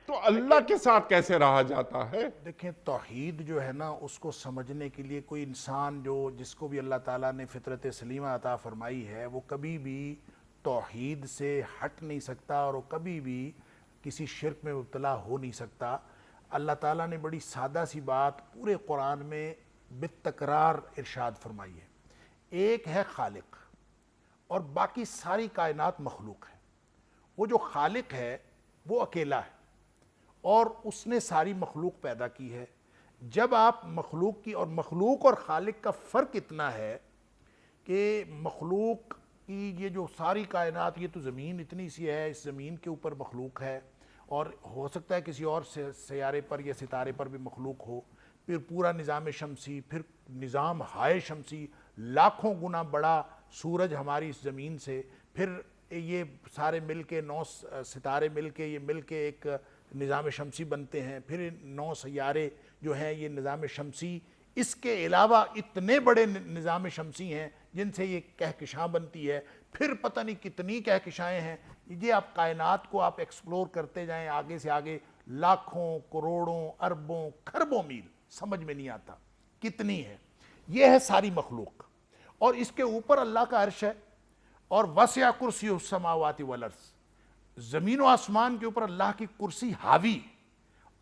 تو اللہ کے ساتھ کیسے رہا جاتا ہے؟ دیکھیں توحید جو ہے نا، اس کو سمجھنے کے لیے کوئی انسان جس کو بھی اللہ تعالیٰ نے فطرت سلیمہ عطا فرمائی ہے، وہ کبھی بھی توحید سے ہٹ نہیں سکتا اور وہ کبھی بھی کسی شرک میں مبتلا ہو نہیں سکتا۔ اللہ تعالیٰ نے بڑی سادہ سی بات پورے قرآن میں بالتکرار ارشاد فرمائی ہے، ایک ہے خالق اور باقی ساری کائنات مخلوق ہے۔ وہ جو خالق ہے وہ اکیلا ہے اور اس نے ساری مخلوق پیدا کی ہے۔ جب آپ مخلوق کی، اور مخلوق اور خالق کا فرق اتنا ہے کہ مخلوق کی یہ جو ساری کائنات، یہ تو زمین اتنی سی ہے، اس زمین کے اوپر مخلوق ہے، اور ہو سکتا ہے کسی اور سیارے پر یا ستارے پر بھی مخلوق ہو، پھر پورا نظام شمسی، پھر نظام ہائے شمسی لاکھوں گنا بڑا سورج ہماری اس زمین سے، پھر یہ سارے مل کے 9 ستارے مل کے یہ مل کے ایک نظام شمسی بنتے ہیں، پھر 9 سیارے جو ہیں یہ نظام شمسی، اس کے علاوہ اتنے بڑے نظام شمسی ہیں جن سے یہ کہکشاں بنتی ہے، پھر پتہ نہیں کتنی کہکشائیں ہیں۔ یہ آپ کائنات کو آپ ایکسپلور کرتے جائیں آگے سے آگے، لاکھوں کروڑوں اربوں کھربوں میل، سمجھ میں نہیں آتا کتنی ہے۔ یہ ہے ساری مخلوق، اور اس کے اوپر اللہ کا عرش ہے، اور وسع کرسی السماوات والارض، زمین و آسمان کے اوپر اللہ کی کرسی حاوی۔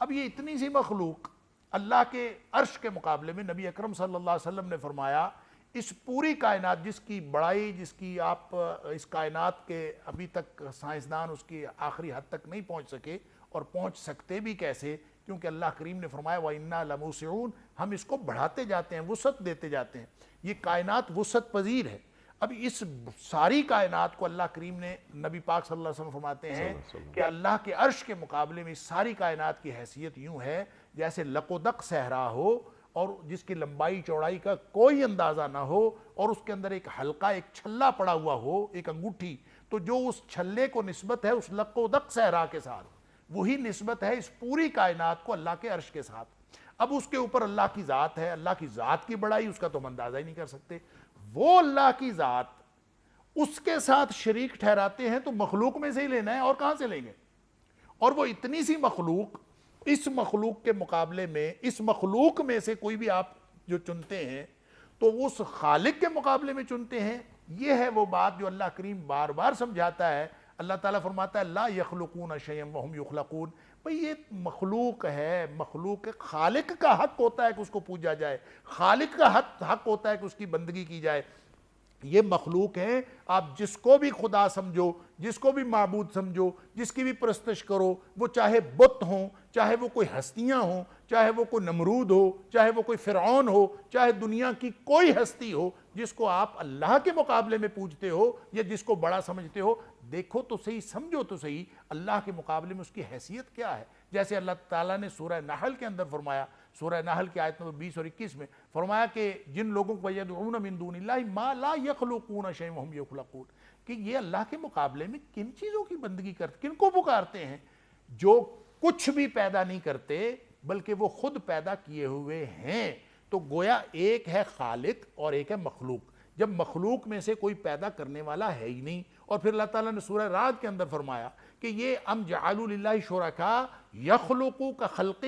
اب یہ اتنی سی مخلوق اللہ کے عرش کے مقابلے میں، نبی اکرم صلی اللہ علیہ وسلم نے فرمایا اس پوری کائنات جس کی بڑائی، جس کی آپ اس کائنات کے ابھی تک سائنسدان اس کی آخری حد تک نہیں پہنچ سکے، اور پہنچ سکتے بھی کیسے، کیونکہ اللہ کریم نے فرمایا وَإِنَّا لَمُوسِعُونَ، ہم اس کو بڑھاتے جاتے ہیں، وسعت دیتے جاتے ہیں، یہ کائنات وسعت پذیر ہے۔ اب اس ساری کائنات کو اللہ کریم نے، نبی پاک صلی اللہ علیہ وسلم فرماتے ہیں کہ اللہ کے عرش کے مقابلے میں اس ساری کائنات کی حیثیت یوں ہے جیسے لق و دق صحرا ہو، اور جس کی لمبائی چوڑائی کا کوئی اندازہ نہ ہو، اور اس کے اندر ایک حلقہ، ایک چھلا پڑا ہوا ہو، ایک انگوٹھی، تو جو اس چھلے کو نسبت ہے اس لق و دق صحرا کے ساتھ، وہی نسبت ہے اس پوری کائنات کو اللہ کے عرش کے ساتھ۔ اب اس کے اوپر اللہ کی ذات ہے، اللہ کی ذات کی بڑائی اس کا تو ہم اندازہ ہی نہیں کر سکتے۔ وہ اللہ کی ذات اس کے ساتھ شریک ٹھہراتے ہیں تو مخلوق میں سے ہی لینا ہے، اور کہاں سے لیں گے؟ اور وہ اتنی سی مخلوق، اس مخلوق کے مقابلے میں، اس مخلوق میں سے کوئی بھی آپ جو چنتے ہیں تو اس خالق کے مقابلے میں چنتے ہیں۔ یہ ہے وہ بات جو اللہ کریم بار بار سمجھاتا ہے۔ اللہ تعالیٰ فرماتا ہے لا یخلقون شیئا وہم یخلقون، بھئی یہ مخلوق ہے، مخلوق خالق کا حق ہوتا ہے کہ اس کو پوجا جائے، خالق کا حق ہوتا ہے کہ اس کی بندگی کی جائے۔ یہ مخلوق ہیں، آپ جس کو بھی خدا سمجھو، جس کو بھی معبود سمجھو، جس کی بھی پرستش کرو، وہ چاہے بت ہوں، چاہے وہ کوئی ہستیاں ہوں، چاہے وہ کوئی نمرود ہو، چاہے وہ کوئی فرعون ہو، چاہے دنیا کی کوئی ہستی ہو، جس کو آپ اللہ کے مقابلے میں پوجتے ہو یا جس کو بڑا سمجھتے ہو، دیکھو تو صحیح، سمجھو تو صحیح اللہ کے مقابلے میں اس کی حیثیت کیا ہے۔ جیسے اللہ تعالیٰ نے سورہ نحل کے اندر فرمایا، سورہ نحل کی آیت نمبر 20 اور 21 میں فرمایا کہ جن لوگوں کو یدعون من دون اللہ ما لا یخلقون شیئا وہم یخلقون، کہ یہ اللہ کے مقابلے میں کن چیزوں کی بندگی کرتے، کن کو پکارتے ہیں؟ جو کچھ بھی پیدا نہیں کرتے بلکہ وہ خود پیدا کیے ہوئے ہیں۔ تو گویا ایک ہے خالق اور ایک ہے مخلوق۔ جب مخلوق میں سے کوئی پیدا کرنے والا ہے ہی نہیں، اور پھر اللہ تعالیٰ نے سورہ رعد کے اندر فرمایا کہ یہ ام جعلوا للہ شرکاء یخلقوا کخلقہ،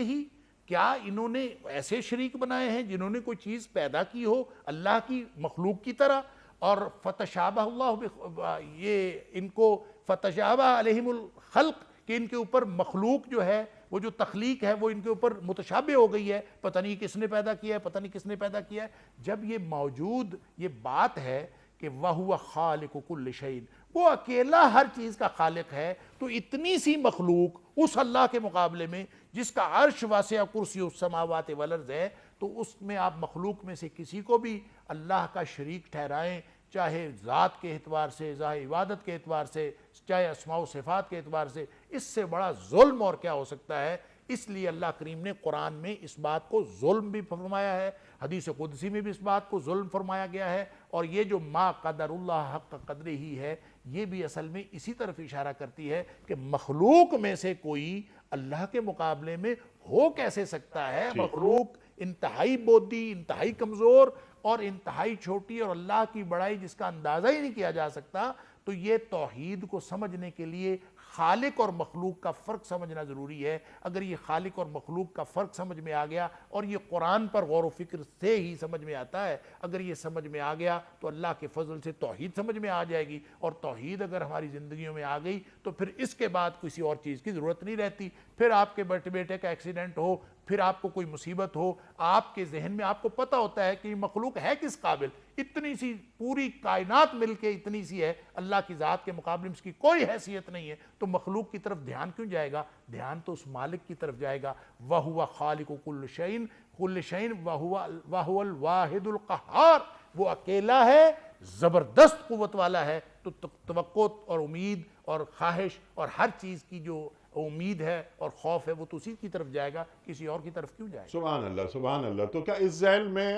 کیا انہوں نے ایسے شریک بنائے ہیں جنہوں نے کوئی چیز پیدا کی ہو اللہ کی مخلوق کی طرح؟ اور فتشابہ اللہ، یہ ان کو فتشابہ علیہم الخلق، کہ ان کے اوپر مخلوق جو ہے، وہ جو تخلیق ہے وہ ان کے اوپر متشابہ ہو گئی ہے، پتہ نہیں کس نے پیدا کیا ہے، پتہ نہیں کس نے پیدا کیا ہے۔ جب یہ موجود، یہ بات ہے کہ کہ وَهُوَ خَالِقُ كُلِّ شَيْءٍ، وہ اکیلا ہر چیز کا خالق ہے، تو اتنی سی مخلوق اس اللہ کے مقابلے میں جس کا عرش واسع کرسی السماوات والارض ہے، تو اس میں آپ مخلوق میں سے کسی کو بھی اللہ کا شریک ٹھہرائیں، چاہے ذات کے اعتبار سے، چاہے عبادت کے اعتبار سے، چاہے اسماء و صفات کے اعتبار سے، اس سے بڑا ظلم اور کیا ہو سکتا ہے۔ اس لیے اللہ کریم نے قرآن میں اس بات کو ظلم بھی فرمایا ہے، حدیث قدسی میں بھی اس بات کو ظلم فرمایا گیا ہے، اور یہ جو ما قدر اللہ حق قدر ہی ہے، یہ بھی اصل میں اسی طرف اشارہ کرتی ہے کہ مخلوق میں سے کوئی اللہ کے مقابلے میں ہو کیسے سکتا ہے۔ مخلوق انتہائی بودی، انتہائی کمزور اور انتہائی چھوٹی، اور اللہ کی بڑائی جس کا اندازہ ہی نہیں کیا جا سکتا۔ تو یہ توحید کو سمجھنے کے لیے خالق اور مخلوق کا فرق سمجھنا ضروری ہے۔ اگر یہ خالق اور مخلوق کا فرق سمجھ میں آ گیا، اور یہ قرآن پر غور و فکر سے ہی سمجھ میں آتا ہے، اگر یہ سمجھ میں آ گیا تو اللہ کے فضل سے توحید سمجھ میں آ جائے گی، اور توحید اگر ہماری زندگیوں میں آ گئی تو پھر اس کے بعد کسی اور چیز کی ضرورت نہیں رہتی۔ پھر آپ کے بیٹے کا ایکسیڈنٹ ہو، پھر آپ کو کوئی مصیبت ہو، آپ کے ذہن میں آپ کو پتہ ہوتا ہے کہ یہ مخلوق ہے کس قابل، اتنی سی پوری کائنات مل کے اتنی سی ہے، اللہ کی ذات کے مقابلے میں اس کی کوئی حیثیت نہیں ہے، تو مخلوق کی طرف دھیان کیوں جائے گا؟ دھیان تو اس مالک کی طرف جائے گا۔ وَهُوَ خَالِقُ كُلِّ شَيْءٍ وَهُوَ الْوَاحِدُ الْقَهَّارُ، وہ اکیلا ہے، زبردست قوت والا ہے، تو توقع اور امید اور خواہش اور ہر چیز کی جو امید ہے اور خوف ہے وہ تو اسی کی طرف جائے گا، کسی اور کی طرف کیوں جائے گا؟ سبحان اللہ، سبحان اللہ۔ تو کیا اس ذیل میں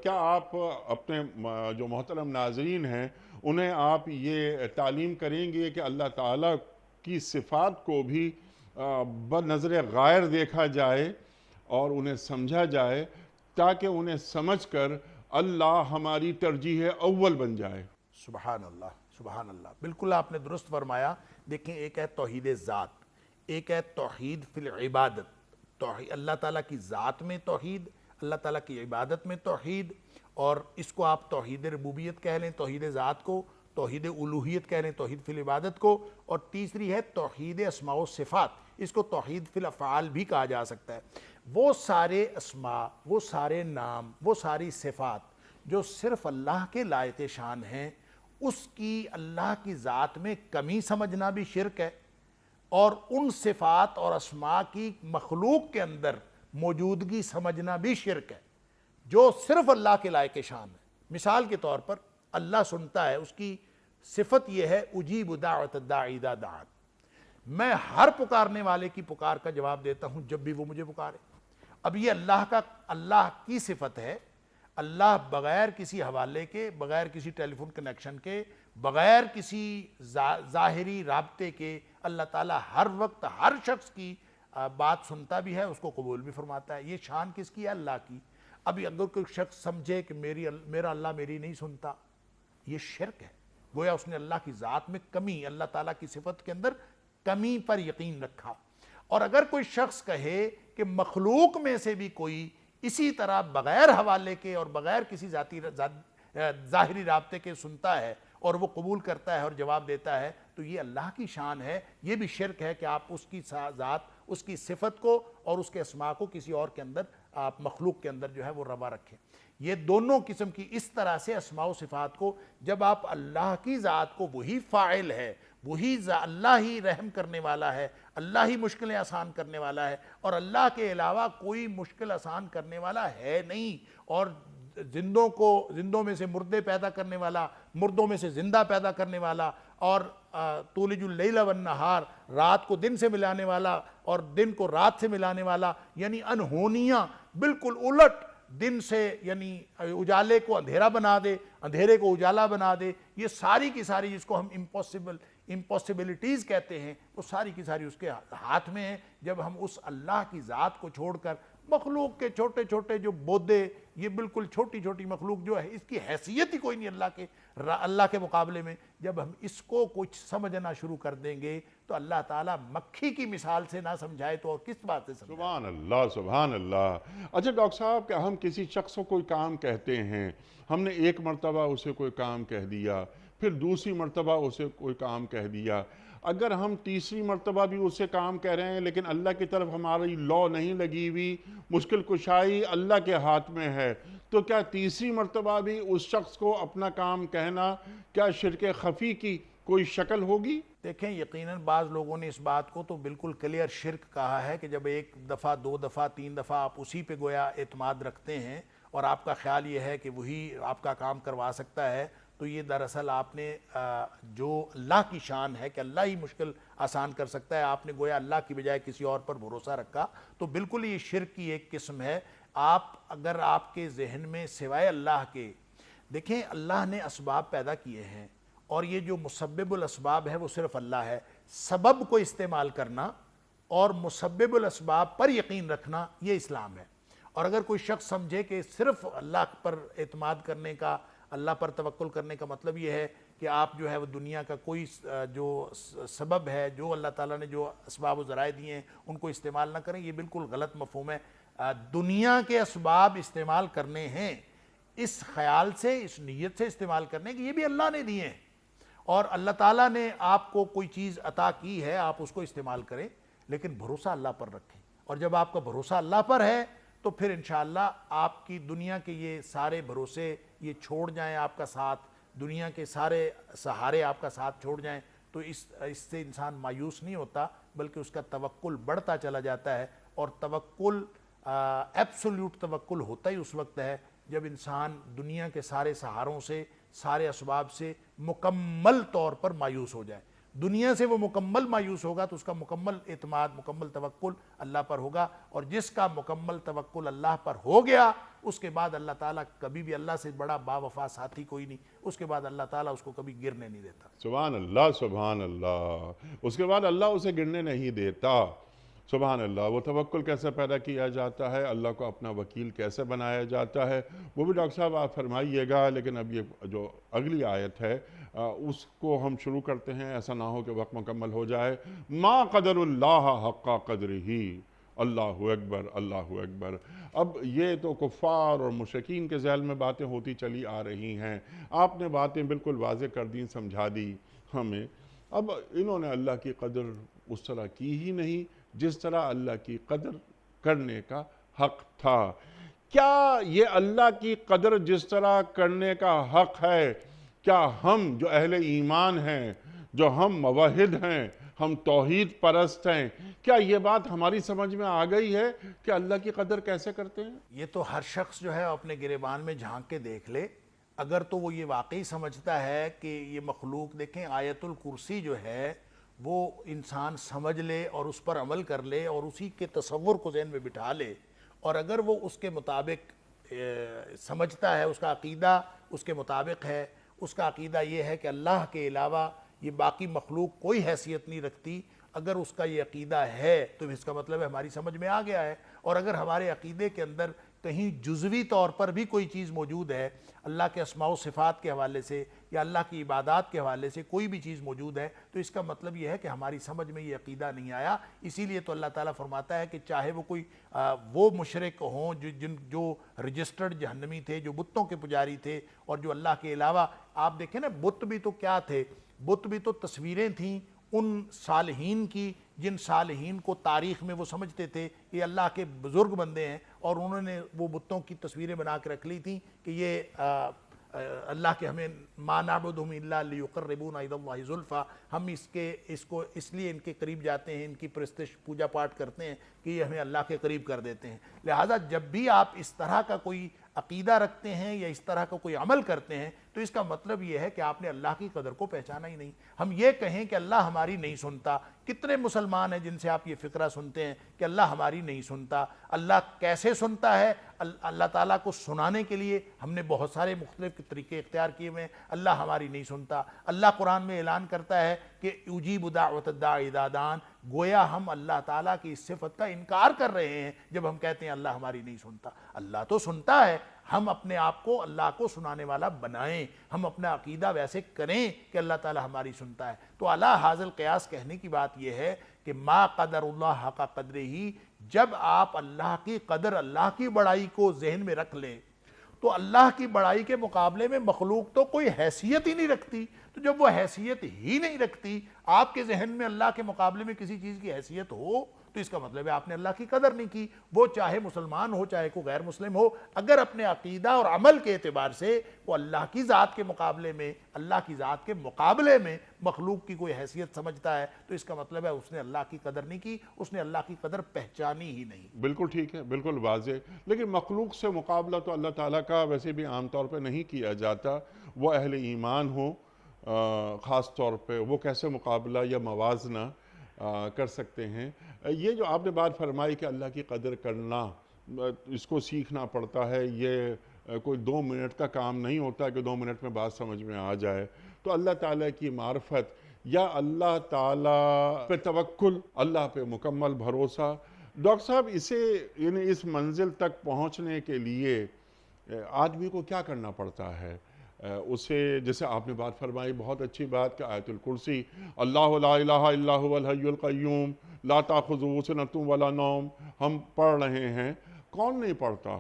کیا آپ اپنے جو محترم ناظرین ہیں انہیں آپ یہ تعلیم کریں گے کہ اللہ تعالیٰ کی صفات کو بھی بنظر غائر دیکھا جائے اور انہیں سمجھا جائے، تاکہ انہیں سمجھ کر اللہ ہماری ترجیح اول بن جائے؟ سبحان اللہ، سبحان اللہ، بالکل آپ نے درست فرمایا۔ دیکھیں، ایک ہے توحید ذات، ایک ہے توحید فی العبادت، اللہ تعالیٰ کی ذات میں توحید، اللہ تعالیٰ کی عبادت میں توحید، اور اس کو آپ توحید ربوبیت کہہ لیں، توحید ذات کو، توحید الوہیت کہہ لیں، توحید فی العبادت کو، اور تیسری ہے توحید اسماء و صفات، اس کو توحید فی الافعال بھی کہا جا سکتا ہے۔ وہ سارے اسماء، وہ سارے نام، وہ ساری صفات جو صرف اللہ کے لائق شان ہیں، اس کی اللہ کی ذات میں کمی سمجھنا بھی شرک ہے، اور ان صفات اور اسماء کی مخلوق کے اندر موجودگی سمجھنا بھی شرک ہے، جو صرف اللہ کے لائق شان ہے۔ مثال کے طور پر اللہ سنتا ہے، اس کی صفت یہ ہے اجیب دعوت الداعی اذا دعان، میں ہر پکارنے والے کی پکار کا جواب دیتا ہوں جب بھی وہ مجھے پکارے۔ اب یہ اللہ کی صفت ہے۔ اللہ بغیر کسی حوالے کے، بغیر کسی ٹیلی فون کنیکشن کے، بغیر کسی ظاہری رابطے کے، اللہ تعالیٰ ہر وقت ہر شخص کی بات سنتا بھی ہے، اس کو قبول بھی فرماتا ہے۔ یہ شان کس کی ہے؟ اللہ کی۔ اب اگر کوئی شخص سمجھے کہ میرا اللہ میری نہیں سنتا، یہ شرک ہے، گویا اس نے اللہ کی ذات میں کمی، اللہ تعالیٰ کی صفت کے اندر کمی پر یقین رکھا۔ اور اگر کوئی شخص کہے کہ مخلوق میں سے بھی کوئی اسی طرح بغیر حوالے کے اور بغیر کسی ظاہری رابطے کے سنتا ہے اور وہ قبول کرتا ہے اور جواب دیتا ہے، تو یہ اللہ کی شان ہے۔ یہ بھی شرک ہے کہ آپ اس کی ذات، اس کی صفت کو اور اس کے اسماء کو کسی اور کے اندر، آپ مخلوق کے اندر جو ہے وہ روا رکھیں۔ یہ دونوں قسم کی اس طرح سے اسماء و صفات کو جب آپ اللہ کی ذات کو، وہی فاعل ہے، وہی اللہ ہی رحم کرنے والا ہے، اللہ ہی مشکلیں آسان کرنے والا ہے، اور اللہ کے علاوہ کوئی مشکل آسان کرنے والا ہے نہیں، اور زندوں میں سے مردے پیدا کرنے والا، مردوں میں سے زندہ پیدا کرنے والا، اور تولج اللیل والنہار، رات کو دن سے ملانے والا اور دن کو رات سے ملانے والا، یعنی انہونیاں بالکل الٹ، دن سے یعنی اجالے کو اندھیرا بنا دے، اندھیرے کو اجالا بنا دے، یہ ساری کی ساری جس کو ہم امپاسبلٹیز کہتے ہیں، وہ ساری کی ساری اس کے ہاتھ میں ہیں۔ جب ہم اس اللہ کی ذات کو چھوڑ کر مخلوق کے چھوٹے چھوٹے جو بودے، یہ بالکل چھوٹی چھوٹی مخلوق جو ہے، اس کی حیثیت ہی کوئی نہیں اللہ کے مقابلے میں، جب ہم اس کو کچھ سمجھنا شروع کر دیں گے تو اللہ تعالیٰ مکھی کی مثال سے نہ سمجھائے تو اور کس بات سے سمجھائے؟ سبحان اللہ، سبحان اللہ۔ اچھا ڈاکٹر صاحب، کہ ہم کسی شخص کو کوئی کام کہتے ہیں، ہم نے ایک مرتبہ اسے کوئی کام کہہ دیا، پھر دوسری مرتبہ اسے کوئی کام کہہ دیا، اگر ہم تیسری مرتبہ بھی اس سے کام کہہ رہے ہیں لیکن اللہ کی طرف ہماری لو نہیں لگی ہوئی، مشکل کشائی اللہ کے ہاتھ میں ہے، تو کیا تیسری مرتبہ بھی اس شخص کو اپنا کام کہنا کیا شرک خفی کی کوئی شکل ہوگی؟ دیکھیں یقیناً بعض لوگوں نے اس بات کو تو بالکل کلیئر شرک کہا ہے کہ جب ایک دفعہ، دو دفعہ، تین دفعہ آپ اسی پہ گویا اعتماد رکھتے ہیں اور آپ کا خیال یہ ہے کہ وہی آپ کا کام کروا سکتا ہے، تو یہ دراصل آپ نے جو اللہ کی شان ہے کہ اللہ ہی مشکل آسان کر سکتا ہے، آپ نے گویا اللہ کی بجائے کسی اور پر بھروسہ رکھا، تو بالکل یہ شرک کی ایک قسم ہے۔ اگر آپ کے ذہن میں سوائے اللہ کے، دیکھیں اللہ نے اسباب پیدا کیے ہیں اور یہ جو مسبب الاسباب ہے وہ صرف اللہ ہے، سبب کو استعمال کرنا اور مسبب الاسباب پر یقین رکھنا یہ اسلام ہے۔ اور اگر کوئی شخص سمجھے کہ صرف اللہ پر اعتماد کرنے کا، اللہ پر توکل کرنے کا مطلب یہ ہے کہ آپ جو ہے وہ دنیا کا کوئی جو سبب ہے، جو اللہ تعالیٰ نے جو اسباب و ذرائع دیے ہیں ان کو استعمال نہ کریں، یہ بالکل غلط مفہوم ہے۔ دنیا کے اسباب استعمال کرنے ہیں اس خیال سے، اس نیت سے استعمال کرنے کہ یہ بھی اللہ نے دیے ہیں اور اللہ تعالیٰ نے آپ کو کوئی چیز عطا کی ہے، آپ اس کو استعمال کریں، لیکن بھروسہ اللہ پر رکھیں۔ اور جب آپ کا بھروسہ اللہ پر ہے تو پھر انشاءاللہ آپ کی دنیا کے یہ سارے بھروسے یہ چھوڑ جائیں، آپ کا ساتھ دنیا کے سارے سہارے آپ کا ساتھ چھوڑ جائیں، تو اس سے انسان مایوس نہیں ہوتا بلکہ اس کا توکل بڑھتا چلا جاتا ہے۔ اور توکل، ایبسولوٹ توکل ہوتا ہی اس وقت ہے جب انسان دنیا کے سارے سہاروں سے، سارے اسباب سے مکمل طور پر مایوس ہو جائے۔ دنیا سے وہ مکمل مایوس ہوگا تو اس کا مکمل اعتماد، مکمل توکل اللہ پر ہوگا، اور جس کا مکمل توکل اللہ پر ہو گیا اس کے بعد اللہ تعالیٰ کبھی بھی، اللہ سے بڑا باوفا ساتھی کوئی نہیں، اس کے بعد اللہ تعالیٰ اس کو کبھی گرنے نہیں دیتا۔ سبحان اللہ، سبحان اللہ، اس کے بعد اللہ اسے گرنے نہیں دیتا۔ سبحان اللہ۔ وہ توکل کیسے پیدا کیا جاتا ہے، اللہ کو اپنا وکیل کیسے بنایا جاتا ہے، وہ بھی ڈاکٹر صاحب آپ فرمائیے گا، لیکن اب یہ جو اگلی آیت ہے اس کو ہم شروع کرتے ہیں، ایسا نہ ہو کہ وقت مکمل ہو جائے۔ ما قدر اللہ حق قدرہ، اللہ اکبر، اللہ اکبر۔ اب یہ تو کفار اور مشرکین کے ذہن میں باتیں ہوتی چلی آ رہی ہیں، آپ نے باتیں بالکل واضح کر دیں، سمجھا دی ہمیں۔ اب انہوں نے اللہ کی قدر اس طرح کی ہی نہیں جس طرح اللہ کی قدر کرنے کا حق تھا۔ کیا یہ اللہ کی قدر جس طرح کرنے کا حق ہے، کیا ہم جو اہل ایمان ہیں، جو ہم موحد ہیں، ہم توحید پرست ہیں، کیا یہ بات ہماری سمجھ میں آ گئی ہے کہ اللہ کی قدر کیسے کرتے ہیں؟ یہ تو ہر شخص جو ہے اپنے گریبان میں جھانک کے دیکھ لے، اگر تو وہ یہ واقعی سمجھتا ہے کہ یہ مخلوق، دیکھیں آیت الکرسی جو ہے وہ انسان سمجھ لے اور اس پر عمل کر لے اور اسی کے تصور کو ذہن میں بٹھا لے، اور اگر وہ اس کے مطابق سمجھتا ہے، اس کا عقیدہ اس کے مطابق ہے، اس کا عقیدہ یہ ہے کہ اللہ کے علاوہ یہ باقی مخلوق کوئی حیثیت نہیں رکھتی، اگر اس کا یہ عقیدہ ہے تو اس کا مطلب ہے ہماری سمجھ میں آ گیا ہے۔ اور اگر ہمارے عقیدے کے اندر کہیں جزوی طور پر بھی کوئی چیز موجود ہے، اللہ کے اسماء و صفات کے حوالے سے یا اللہ کی عبادات کے حوالے سے کوئی بھی چیز موجود ہے، تو اس کا مطلب یہ ہے کہ ہماری سمجھ میں یہ عقیدہ نہیں آیا۔ اسی لیے تو اللہ تعالیٰ فرماتا ہے کہ چاہے وہ کوئی وہ مشرک ہوں جو رجسٹرڈ جہنمی تھے، جو بتوں کے پجاری تھے، اور جو اللہ کے علاوہ، آپ دیکھیں نا بت بھی تو کیا تھے، بت بھی تو تصویریں تھیں ان صالحین کی، جن صالحین کو تاریخ میں وہ سمجھتے تھے یہ اللہ کے بزرگ بندے ہیں، اور انہوں نے وہ بتوں کی تصویریں بنا کے رکھ لی تھیں کہ یہ اللہ کے ہمیں ما نعبدہم الا لیقربونا الی اللہ زلفیٰ، ہم اس کو اس لیے ان کے قریب جاتے ہیں، ان کی پرستش پوجا پاٹ کرتے ہیں کہ یہ ہمیں اللہ کے قریب کر دیتے ہیں۔ لہٰذا جب بھی آپ اس طرح کا کوئی عقیدہ رکھتے ہیں یا اس طرح کا کوئی عمل کرتے ہیں تو اس کا مطلب یہ ہے کہ آپ نے اللہ کی قدر کو پہچانا ہی نہیں۔ ہم یہ کہیں کہ اللہ ہماری نہیں سنتا، کتنے مسلمان ہیں جن سے آپ یہ فقرہ سنتے ہیں کہ اللہ ہماری نہیں سنتا۔ اللہ کیسے سنتا ہے؟ اللہ تعالیٰ کو سنانے کے لیے ہم نے بہت سارے مختلف طریقے اختیار کیے ہوئے ہیں۔ اللہ ہماری نہیں سنتا۔ اللہ قرآن میں اعلان کرتا ہے کہ یجیب دعوت الداعی اذا دعان، گویا ہم اللہ تعالیٰ کی اس صفت کا انکار کر رہے ہیں جب ہم کہتے ہیں اللہ ہماری نہیں سنتا۔ اللہ تو سنتا ہے، ہم اپنے آپ کو اللہ کو سنانے والا بنائیں، ہم اپنا عقیدہ ویسے کریں کہ اللہ تعالیٰ ہماری سنتا ہے۔ تو اعلیٰ حاصل قیاس کہنے کی بات یہ ہے کہ ما قدر اللہ حق قدرہ، جب آپ اللہ کی قدر، اللہ کی بڑائی کو ذہن میں رکھ لیں تو اللہ کی بڑائی کے مقابلے میں مخلوق تو کوئی حیثیت ہی نہیں رکھتی. تو جب وہ حیثیت ہی نہیں رکھتی، آپ کے ذہن میں اللہ کے مقابلے میں کسی چیز کی حیثیت ہو تو اس کا مطلب ہے آپ نے اللہ کی قدر نہیں کی. وہ چاہے مسلمان ہو چاہے کوئی غیر مسلم ہو، اگر اپنے عقیدہ اور عمل کے اعتبار سے وہ اللہ کی ذات کے مقابلے میں، اللہ کی ذات کے مقابلے میں مخلوق کی کوئی حیثیت سمجھتا ہے تو اس کا مطلب ہے اس نے اللہ کی قدر نہیں کی، اس نے اللہ کی قدر پہچانی ہی نہیں. بالکل ٹھیک ہے، بالکل واضح. لیکن مخلوق سے مقابلہ تو اللہ تعالیٰ کا ویسے بھی عام طور پہ نہیں کیا جاتا. وہ اہل ایمان ہوں خاص طور پہ، وہ کیسے مقابلہ یا موازنہ کر سکتے ہیں؟ یہ جو آپ نے بات فرمائی کہ اللہ کی قدر کرنا، اس کو سیکھنا پڑتا ہے. یہ کوئی 2 منٹ کا کام نہیں ہوتا کہ 2 منٹ میں بات سمجھ میں آ جائے. تو اللہ تعالیٰ کی معرفت یا اللہ تعالیٰ پہ توکل، اللہ پہ مکمل بھروسہ. ڈاکٹر صاحب، اسے یعنی اس منزل تک پہنچنے کے لیے آدمی کو کیا کرنا پڑتا ہے؟ اسے جیسے آپ نے بات فرمائی، بہت اچھی بات کہ آیت الکرسی، اللہ لا الہ الا هو الحی القیوم لا تاخذہ سنۃ ولا نوم، ہم پڑھ رہے ہیں. کون نہیں پڑھتا؟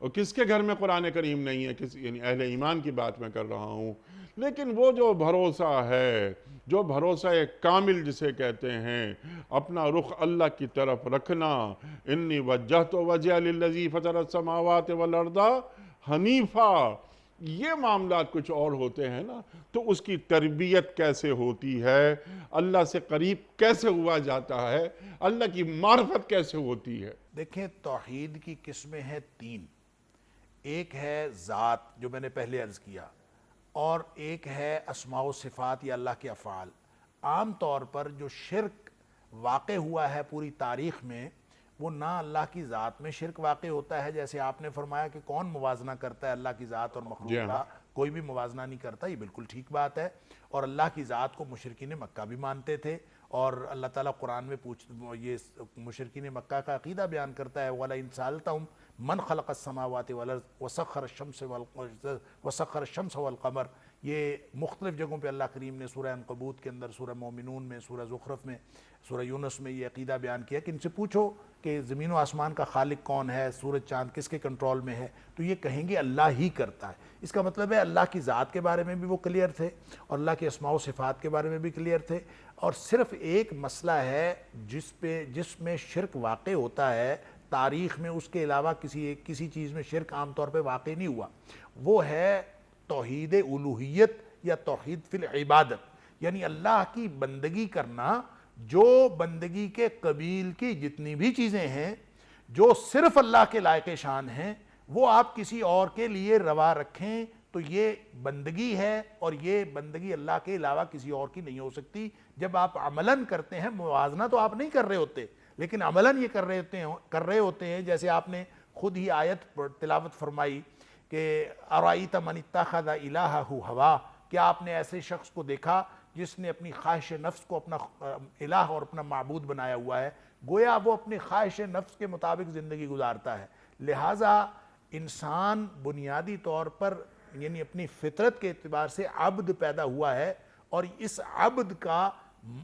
اور کس کے گھر میں قرآن کریم نہیں ہے؟ یعنی اہل ایمان کی بات میں کر رہا ہوں. لیکن وہ جو بھروسہ ہے، جو بھروسہ کامل جسے کہتے ہیں، اپنا رخ اللہ کی طرف رکھنا، انی وجہت وجہ للذی فطر السماوات والارض حنیفا، یہ معاملات کچھ اور ہوتے ہیں نا. تو اس کی تربیت کیسے ہوتی ہے؟ اللہ سے قریب کیسے ہوا جاتا ہے؟ اللہ کی معرفت کیسے ہوتی ہے؟ دیکھیں، توحید کی قسمیں ہیں 3. ایک ہے ذات جو میں نے پہلے عرض کیا، اور ایک ہے اسماء و صفات یا اللہ کے افعال. عام طور پر جو شرک واقع ہوا ہے پوری تاریخ میں، وہ نہ اللہ کی ذات میں شرک واقع ہوتا ہے، جیسے آپ نے فرمایا کہ کون موازنہ کرتا ہے اللہ کی ذات اور مخلوق کا؟ کوئی بھی موازنہ نہیں کرتا. یہ بالکل ٹھیک بات ہے. اور اللہ کی ذات کو مشرکین مکہ بھی مانتے تھے، اور اللہ تعالیٰ قرآن میں یہ مشرکین مکہ کا عقیدہ بیان کرتا ہے وَلَئِن سَأَلْتَهُمْ مَنْ خَلَقَ السَّمَاوَاتِ وَالْأَرْضَ وَسَخَّرَ الشَّمْسَ وَالْقَمَرَ. یہ مختلف جگہوں پہ اللہ کریم نے سورہ عنکبوت کے اندر، سورہ مومنون میں، سورہ زخرف میں، سورہ یونس میں یہ عقیدہ بیان کیا کہ ان سے پوچھو کہ زمین و آسمان کا خالق کون ہے، سورج چاند کس کے کنٹرول میں ہے، تو یہ کہیں گے اللہ ہی کرتا ہے. اس کا مطلب ہے اللہ کی ذات کے بارے میں بھی وہ کلیئر تھے، اور اللہ کے اسماء و صفات کے بارے میں بھی کلیئر تھے. اور صرف ایک مسئلہ ہے جس میں شرک واقع ہوتا ہے تاریخ میں، اس کے علاوہ کسی چیز میں شرک عام طور پہ واقع نہیں ہوا. وہ ہے توحید الوہیت یا توحید فی العبادت، یعنی اللہ کی بندگی کرنا. جو بندگی کے قبیل کی جتنی بھی چیزیں ہیں جو صرف اللہ کے لائق شان ہیں، وہ آپ کسی اور کے لیے روا رکھیں تو یہ بندگی ہے، اور یہ بندگی اللہ کے علاوہ کسی اور کی نہیں ہو سکتی. جب آپ عملاً کرتے ہیں، موازنہ تو آپ نہیں کر رہے ہوتے، لیکن عملاً یہ کر رہے ہوتے ہیں. جیسے آپ نے خود ہی آیت تلاوت فرمائی کہ ارائیت من اتخذ الہہ ہوا، کیا آپ نے ایسے شخص کو دیکھا جس نے اپنی خواہش نفس کو اپنا الہ اور اپنا معبود بنایا ہوا ہے؟ گویا وہ اپنی خواہش نفس کے مطابق زندگی گزارتا ہے. لہٰذا انسان بنیادی طور پر یعنی اپنی فطرت کے اعتبار سے عبد پیدا ہوا ہے، اور اس عبد کا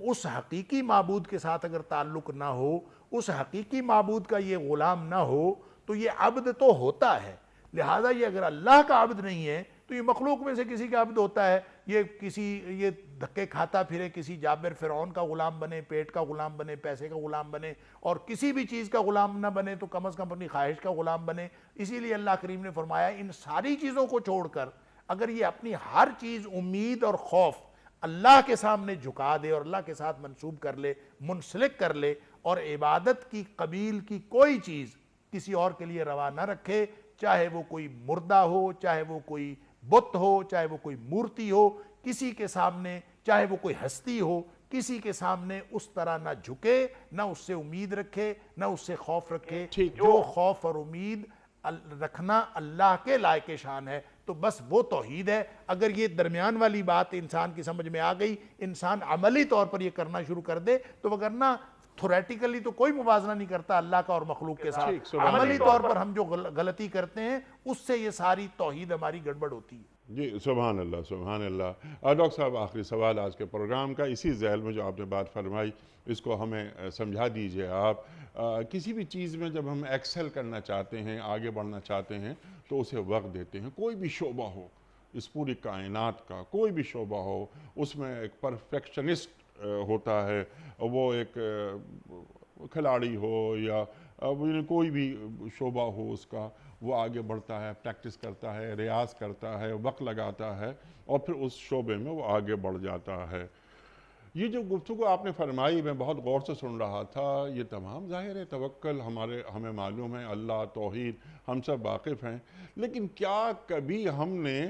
اس حقیقی معبود کے ساتھ اگر تعلق نہ ہو، اس حقیقی معبود کا یہ غلام نہ ہو، تو یہ عبد تو ہوتا ہے. لہٰذا یہ اگر اللہ کا عبد نہیں ہے تو یہ مخلوق میں سے کسی کا عبد ہوتا ہے. یہ دھکے کھاتا پھرے، کسی جابر فرعون کا غلام بنے، پیٹ کا غلام بنے، پیسے کا غلام بنے، اور کسی بھی چیز کا غلام نہ بنے تو کم از کم اپنی خواہش کا غلام بنے. اسی لیے اللہ کریم نے فرمایا ان ساری چیزوں کو چھوڑ کر اگر یہ اپنی ہر چیز امید اور خوف اللہ کے سامنے جھکا دے اور اللہ کے ساتھ منسوب کر لے، منسلک کر لے، اور عبادت کی قبیل کی کوئی چیز کسی اور کے لیے روا نہ رکھے، چاہے وہ کوئی مردہ ہو، چاہے وہ کوئی بت ہو، چاہے وہ کوئی مورتی ہو، کسی کے سامنے، چاہے وہ کوئی ہستی ہو، کسی کے سامنے اس طرح نہ جھکے، نہ اس سے امید رکھے، نہ اس سے خوف رکھے. جو خوف اور امید رکھنا اللہ کے لائق شان ہے، تو بس وہ توحید ہے. اگر یہ درمیان والی بات انسان کی سمجھ میں آ گئی، انسان عملی طور پر یہ کرنا شروع کر دے، تو وگرنہ تھوریٹیکلی تو کوئی موازنہ نہیں کرتا اللہ کا اور مخلوق کے ساتھ. عملی طور پر ہم جو غلطی کرتے ہیں اس سے یہ ساری توحید ہماری گڑبڑ ہوتی ہے. جی سبحان اللہ، سبحان اللہ. ڈاکٹر صاحب، آخری سوال آج کے پروگرام کا، اسی ذیل میں جو آپ نے بات فرمائی اس کو ہمیں سمجھا دیجئے آپ. کسی بھی چیز میں جب ہم ایکسل کرنا چاہتے ہیں، آگے بڑھنا چاہتے ہیں، تو اسے وقت دیتے ہیں. کوئی بھی شعبہ ہو اس پوری کائنات کا، کوئی بھی شعبہ ہو، اس میں ایک پرفیکشنسٹ ہوتا ہے. وہ ایک کھلاڑی ہو یا کوئی بھی شعبہ ہو اس کا، وہ آگے بڑھتا ہے، پریکٹس کرتا ہے، ریاض کرتا ہے، وقت لگاتا ہے اور پھر اس شعبے میں وہ آگے بڑھ جاتا ہے. یہ جو گفتگو آپ نے فرمائی میں بہت غور سے سن رہا تھا. یہ تمام ظاہر ہے توکل ہمیں معلوم ہے، اللہ، توحید، ہم سب واقف ہیں. لیکن کیا کبھی ہم نے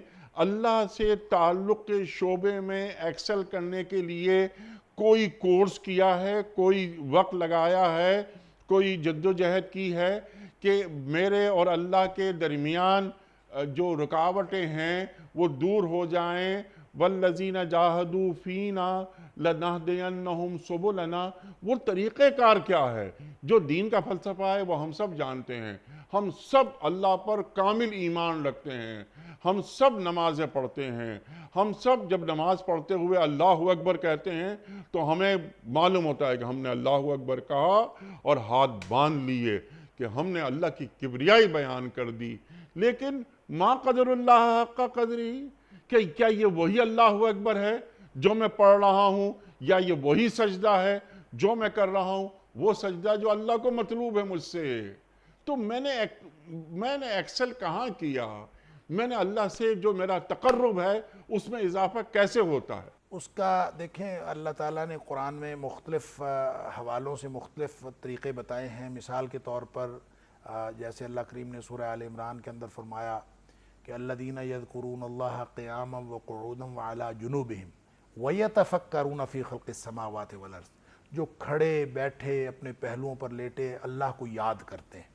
اللہ سے تعلق کے شعبے میں ایکسل کرنے کے لیے کوئی کورس کیا ہے، کوئی وقت لگایا ہے، کوئی جد و جہد کی ہے کہ میرے اور اللہ کے درمیان جو رکاوٹیں ہیں وہ دور ہو جائیں؟ وَالَّذِينَ جَاهَدُوا فِينَا لَنَهْدِيَنَّهُمْ سُبُلَنَا. وہ طریقہ کار کیا ہے؟ جو دین کا فلسفہ ہے وہ ہم سب جانتے ہیں. ہم سب اللہ پر کامل ایمان رکھتے ہیں. ہم سب نمازیں پڑھتے ہیں. ہم سب جب نماز پڑھتے ہوئے اللہ اکبر کہتے ہیں تو ہمیں معلوم ہوتا ہے کہ ہم نے اللہ اکبر کہا اور ہاتھ باندھ لیے کہ ہم نے اللہ کی کبریائی بیان کر دی. لیکن ما قدر اللہ حق قدری، کہ کیا یہ وہی اللہ اکبر ہے جو میں پڑھ رہا ہوں، یا یہ وہی سجدہ ہے جو میں کر رہا ہوں، وہ سجدہ جو اللہ کو مطلوب ہے مجھ سے؟ تو میں نے ایکسل کہاں کیا؟ میں نے اللہ سے جو میرا تقرب ہے اس میں اضافہ کیسے ہوتا ہے؟ اس کا دیکھیں، اللہ تعالیٰ نے قرآن میں مختلف حوالوں سے مختلف طریقے بتائے ہیں. مثال کے طور پر جیسے اللہ کریم نے سورہ آل عمران کے اندر فرمایا کہ الذین یذکرون اللہ قیاما وقعودا وعلی جنوبہم ویتفکرون فی خلق السماوات والارض. جو کھڑے بیٹھے اپنے پہلوؤں پر لیٹے اللہ کو یاد کرتے ہیں،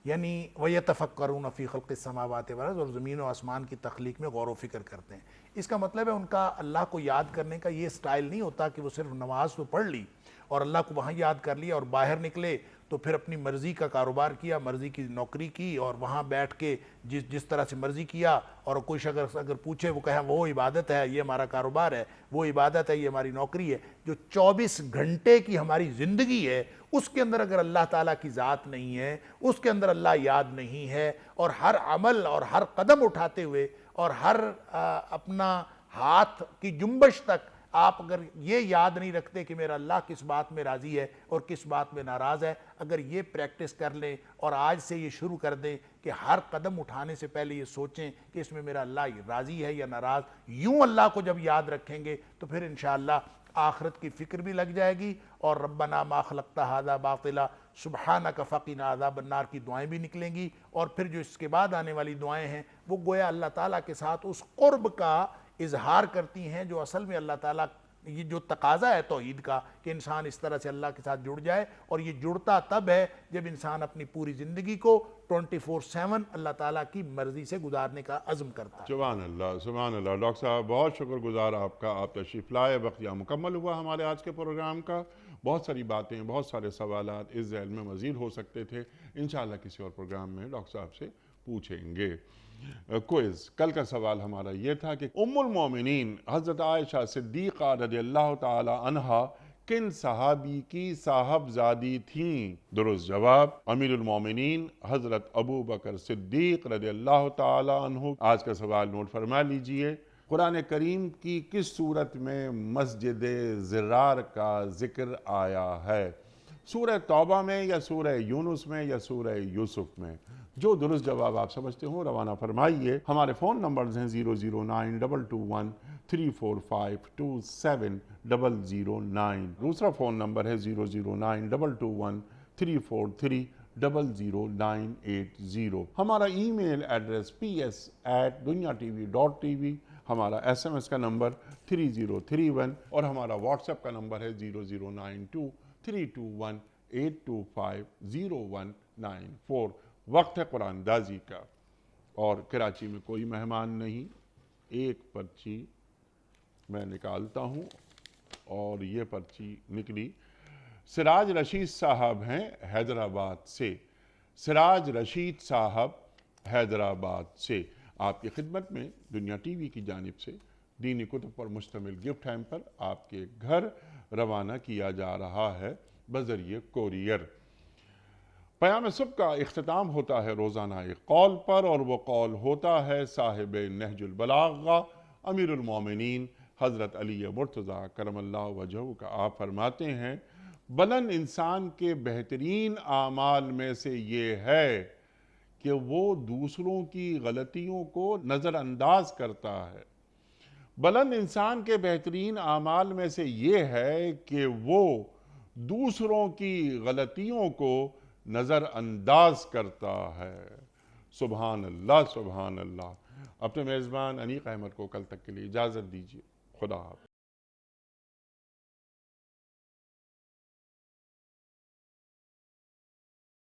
یعنی وَيَتَفَكَّرُونَ فِي خَلْقِ السَّمَاوَاتِ وَالْأَرْضِ، اور زمین و آسمان کی تخلیق میں غور و فکر کرتے ہیں. اس کا مطلب ہے ان کا اللہ کو یاد کرنے کا یہ سٹائل نہیں ہوتا کہ وہ صرف نماز تو پڑھ لی اور اللہ کو وہاں یاد کر لیا اور باہر نکلے تو پھر اپنی مرضی کا کاروبار کیا، مرضی کی نوکری کی اور وہاں بیٹھ کے جس طرح سے مرضی کیا. اور کوئی شخص اگر پوچھے وہ کہے وہ عبادت ہے، یہ ہمارا کاروبار ہے، وہ عبادت ہے، یہ ہماری نوکری ہے. جو 24 گھنٹے کی ہماری زندگی ہے اس کے اندر اگر اللہ تعالیٰ کی ذات نہیں ہے، اس کے اندر اللہ یاد نہیں ہے، اور ہر عمل اور ہر قدم اٹھاتے ہوئے اور ہر اپنا ہاتھ کی جنبش تک آپ اگر یہ یاد نہیں رکھتے کہ میرا اللہ کس بات میں راضی ہے اور کس بات میں ناراض ہے، اگر یہ پریکٹس کر لیں اور آج سے یہ شروع کر دیں کہ ہر قدم اٹھانے سے پہلے یہ سوچیں کہ اس میں میرا اللہ راضی ہے یا ناراض، یوں اللہ کو جب یاد رکھیں گے تو پھر انشاءاللہ آخرت کی فکر بھی لگ جائے گی اور ربنا ما خلقت ھذا باطلا سبحانک فقنا عذاب النار کی دعائیں بھی نکلیں گی. اور پھر جو اس کے بعد آنے والی دعائیں ہیں وہ گویا اللہ تعالیٰ کے ساتھ اس قرب کا اظہار کرتی ہیں جو اصل میں اللہ تعالیٰ، یہ جو تقاضا ہے توحید کا کہ انسان اس طرح سے اللہ کے ساتھ جڑ جائے. اور یہ جڑتا تب ہے جب انسان اپنی پوری زندگی کو 24/7 اللہ تعالیٰ کی مرضی سے گزارنے کا عزم کرتا ہے. سبحان اللہ، سبحان اللہ. ڈاکٹر صاحب بہت شکر گزار آپ کا، آپ تشریف لائے. وقت یہاں مکمل ہوا ہمارے آج کے پروگرام کا. بہت ساری باتیں، بہت سارے سوالات اس ذیل میں مزید ہو سکتے تھے. انشاءاللہ کسی اور پروگرام میں ڈاکٹر صاحب سے پوچھیں گے. کوئز کل کا سوال ہمارا یہ تھا کہ ام المومنین حضرت عائشہ صدیقہ رضی اللہ تعالی عنہا کن صحابی کی صاحبزادی تھیں؟ درست جواب امیر المومنین حضرت ابو بکر صدیق رضی اللہ تعالی عنہ. آج کا سوال نوٹ فرما لیجئے. قرآن کریم کی کس صورت میں مسجد زرار کا ذکر آیا ہے؟ سورہ توبہ میں یا سورہ یونس میں یا سورہ یوسف میں؟ جو درست جواب آپ سمجھتے ہوں روانہ فرمائیے. ہمارے فون نمبرز ہیں 009221234527009. دوسرا فون نمبر ہے 0092234300980. ہمارا ای میل ایڈریس ps@dunyatv.tv. ہمارا SMS کا نمبر 3031 اور ہمارا واٹس ایپ کا نمبر ہے 0092321825019. وقت ہے قرآن دازی کا، اور کراچی میں کوئی مہمان نہیں. ایک پرچی میں نکالتا ہوں اور یہ پرچی نکلی. سراج رشید صاحب ہیں حیدرآباد سے. سراج رشید صاحب حیدرآباد سے آپ کی خدمت میں دنیا ٹی وی کی جانب سے دینی کتب پر مشتمل گفٹ ہیمپر آپ کے گھر روانہ کیا جا رہا ہے بذریعہ کوریئر. پیام صبح کا اختتام ہوتا ہے روزانہ ایک قول پر، اور وہ قول ہوتا ہے صاحب نہج البلاغہ امیر المومنین حضرت علی مرتضیٰ کرم اللہ وجہہ کا۔ آپ فرماتے ہیں بلند انسان کے بہترین اعمال میں سے یہ ہے کہ وہ دوسروں کی غلطیوں کو نظر انداز کرتا ہے۔ بلند انسان کے بہترین اعمال میں سے یہ ہے کہ وہ دوسروں کی غلطیوں کو نظر انداز کرتا ہے۔ سبحان اللہ، سبحان اللہ۔ اپنے میزبان انیق احمد کو کل تک کے لیے اجازت دیجیے۔ خدا حافظ۔